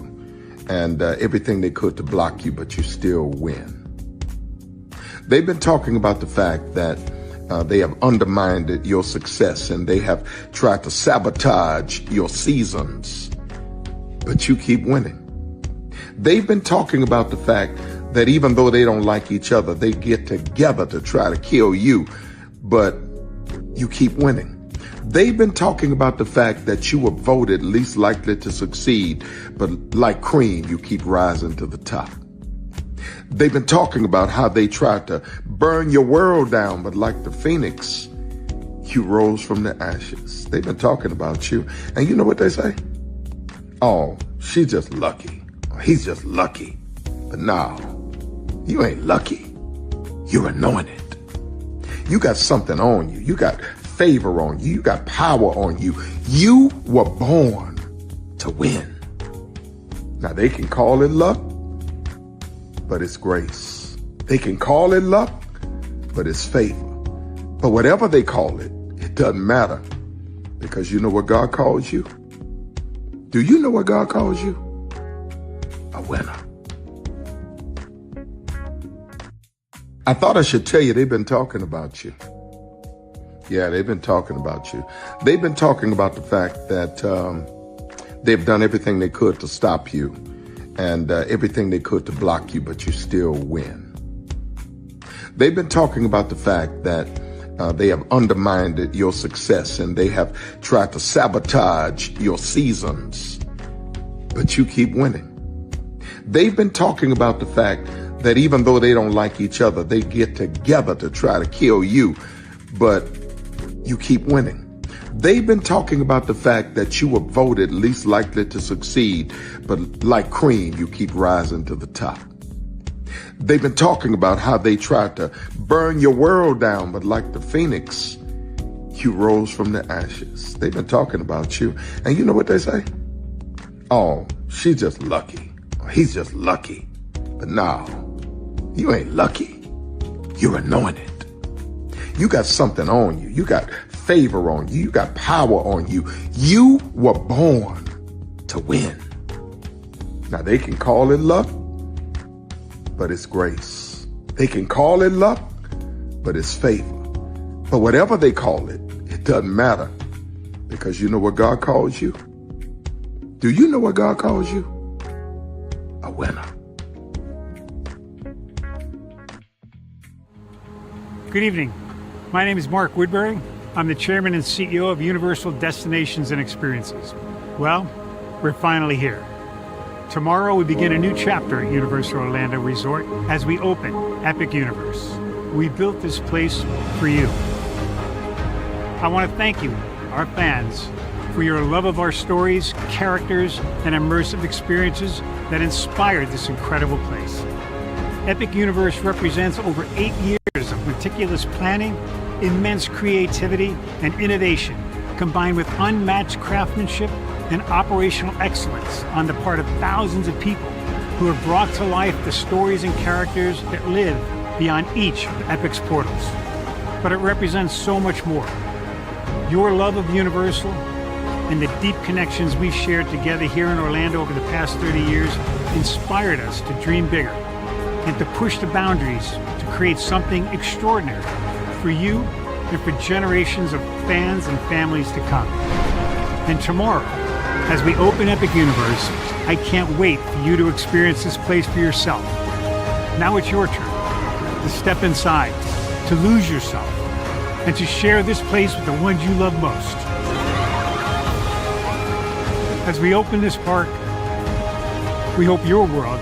and everything they could to block you, but you still win. They've been talking about the fact that they have undermined your success and they have tried to sabotage your seasons, but you keep winning. They've been talking about the fact that even though they don't like each other, they get together to try to kill you, but you keep winning. They've been talking about the fact that you were voted least likely to succeed, but like cream, you keep rising to the top. They've been talking about how they tried to burn your world down, but like the phoenix, you rose from the ashes. They've been talking about you. And you know what they say? Oh, she's just lucky. He's just lucky. But no, you ain't lucky. You're anointed. You got something on you. You got favor on you. You got power on you. You were born to win. Now they can call it luck, but it's grace. They can call it luck, but it's favor. But whatever they call it, it doesn't matter, because you know what God calls you? Do you know what God calls you? A winner. I thought I should tell you they've been talking about you. Yeah, they've been talking about you. They've been talking about the fact that they've done everything they could to stop you and everything they could to block you, but you still win. They've been talking about the fact that they have undermined your success and they have tried to sabotage your seasons, but you keep winning. They've been talking about the fact that even though they don't like each other, they get together to try to kill you, but you keep winning. They've been talking about the fact that you were voted least likely to succeed, but like cream, you keep rising to the top. They've been talking about how they tried to burn your world down, but like the phoenix, you rose from the ashes. They've been talking about you. And you know what they say? Oh, she's just lucky. He's just lucky. But no, you ain't lucky. You're anointed. You got something on you. You got favor on you. You got power on you. You were born to win. Now they can call it luck, but it's grace. They can call it luck, but it's favor. But whatever they call it, it doesn't matter, because you know what God calls you? Do you know what God calls you? A winner. Good evening. My name is Mark Woodbury. I'm the chairman and CEO of Universal Destinations and Experiences. Well, we're finally here. Tomorrow we begin a new chapter at Universal Orlando Resort as we open Epic Universe. We built this place for you. I want to thank you, our fans, for your love of our stories, characters, and immersive experiences that inspired this incredible place. Epic Universe represents over 8 years of meticulous planning, immense creativity, and innovation, combined with unmatched craftsmanship and operational excellence on the part of thousands of people who have brought to life the stories and characters that live beyond each of Epic's portals. But it represents so much more. Your love of Universal and the deep connections we've shared together here in Orlando over the past 30 years inspired us to dream bigger and to push the boundaries to create something extraordinary for you and for generations of fans and families to come. And tomorrow, as we open Epic Universe, I can't wait for you to experience this place for yourself. Now it's your turn to step inside, to lose yourself, and to share this place with the ones you love most. As we open this park, we hope your world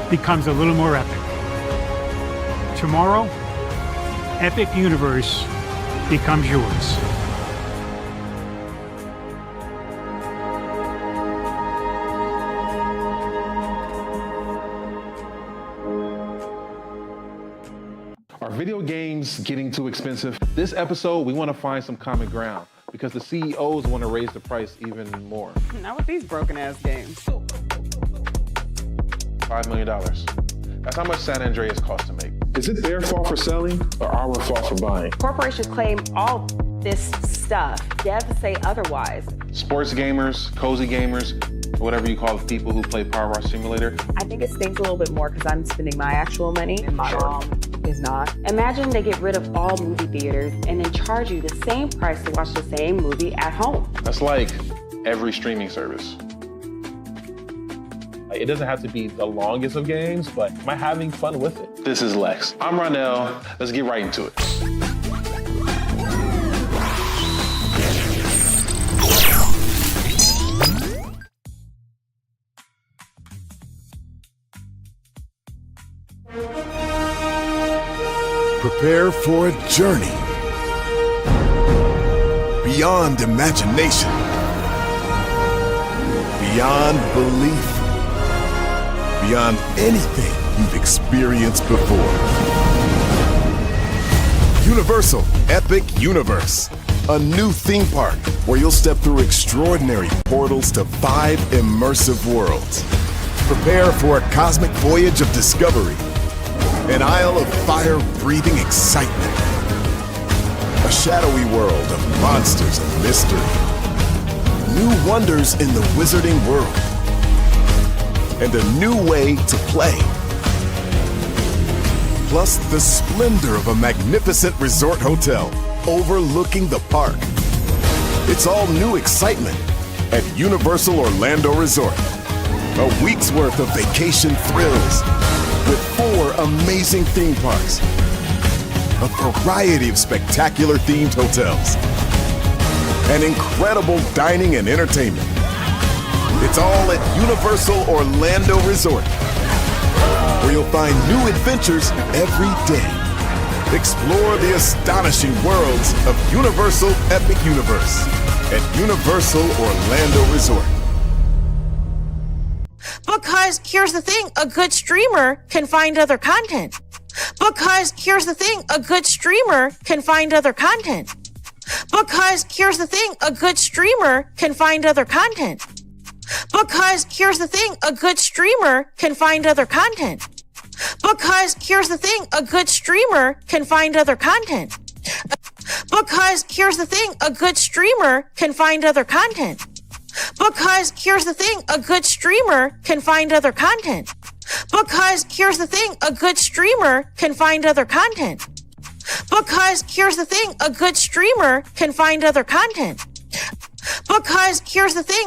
becomes a little more epic. Tomorrow, Epic Universe becomes yours. Are video games getting too expensive? This episode, we want to find some common ground because the CEOs want to raise the price even more. Not with these broken ass games. $5 million. That's how much San Andreas costs to make. Is it their fault for selling or our fault for buying? Corporations claim all this stuff. Devs say otherwise. Sports gamers, cozy gamers, whatever you call the people who play Power Wash Simulator. I think it stings a little bit more because I'm spending my actual money and my mom is not. Imagine they get rid of all movie theaters and then charge you the same price to watch the same movie at home. That's like every streaming service. It doesn't have to be the longest of games, but am I having fun with it? This is Lex. I'm Ronell. Let's get right into it. Prepare for a journey beyond imagination, beyond belief, beyond anything you've experienced before. Universal Epic Universe, a new theme park where you'll step through extraordinary portals to 5 immersive worlds. Prepare for a cosmic voyage of discovery, an isle of fire-breathing excitement, a shadowy world of monsters and mystery, new wonders in the wizarding world, and a new way to play. Plus the splendor of a magnificent resort hotel overlooking the park. It's all new excitement at Universal Orlando Resort. A week's worth of vacation thrills with 4 amazing theme parks, a variety of spectacular themed hotels, and incredible dining and entertainment. It's all at Universal Orlando Resort, where you'll find new adventures every day. Explore the astonishing worlds of Universal Epic Universe at Universal Orlando Resort. Because here's the thing, a good streamer can find other content. Because here's the thing, a good streamer can find other content. Because here's the thing, a good streamer can find other content. Because here's the thing, a good streamer can find other content. Because here's the thing, a good streamer can find other content. Because here's the thing, a good streamer can find other content. Because here's the thing, a good streamer can find other content. Because here's the thing, a good streamer can find other content. Because here's the thing, a good streamer can find other content. Because here's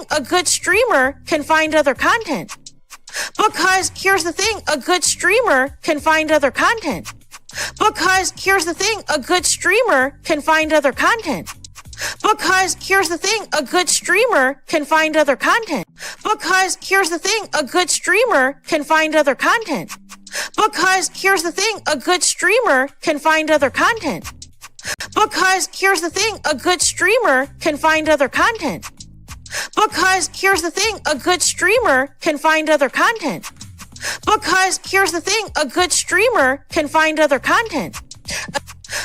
the thing, a good streamer can find other content. Because here's the thing, a good streamer can find other content. Because here's the thing, a good streamer can find other content. Because here's the thing, a good streamer can find other content. Because here's the thing, a good streamer can find other content. Because here's the thing, a good streamer can find other content. Because here's the thing, a good streamer can find other content. Because here's the thing, a good streamer can find other content. Because here's the thing, a good streamer can find other content.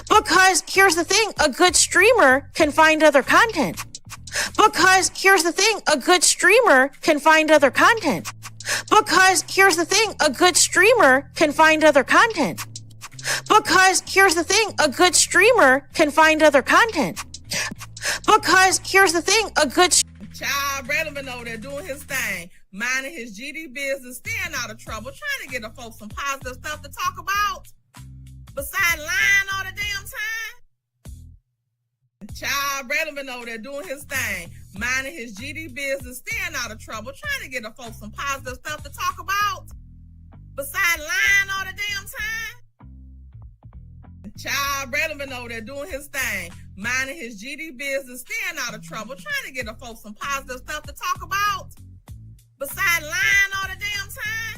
Because here's the thing, a good streamer can find other content. Because here's the thing, a good streamer can find other content. Because here's the thing, a good streamer can find other content. Because here's the thing, a good streamer can find other content. Because here's the thing, a good Child relevant over there doing his thing, minding his GD business, staying out of trouble, trying to get the folks some positive stuff to talk about. Besides lying all the damn time. Child relevant over there doing his thing, minding his GD business, staying out of trouble, trying to get the folks some positive stuff to talk about. Besides lying all the damn time. Child relevant over there doing his thing, minding his GD business, staying out of trouble, trying to get the folks some positive stuff to talk about. Besides lying all the damn time.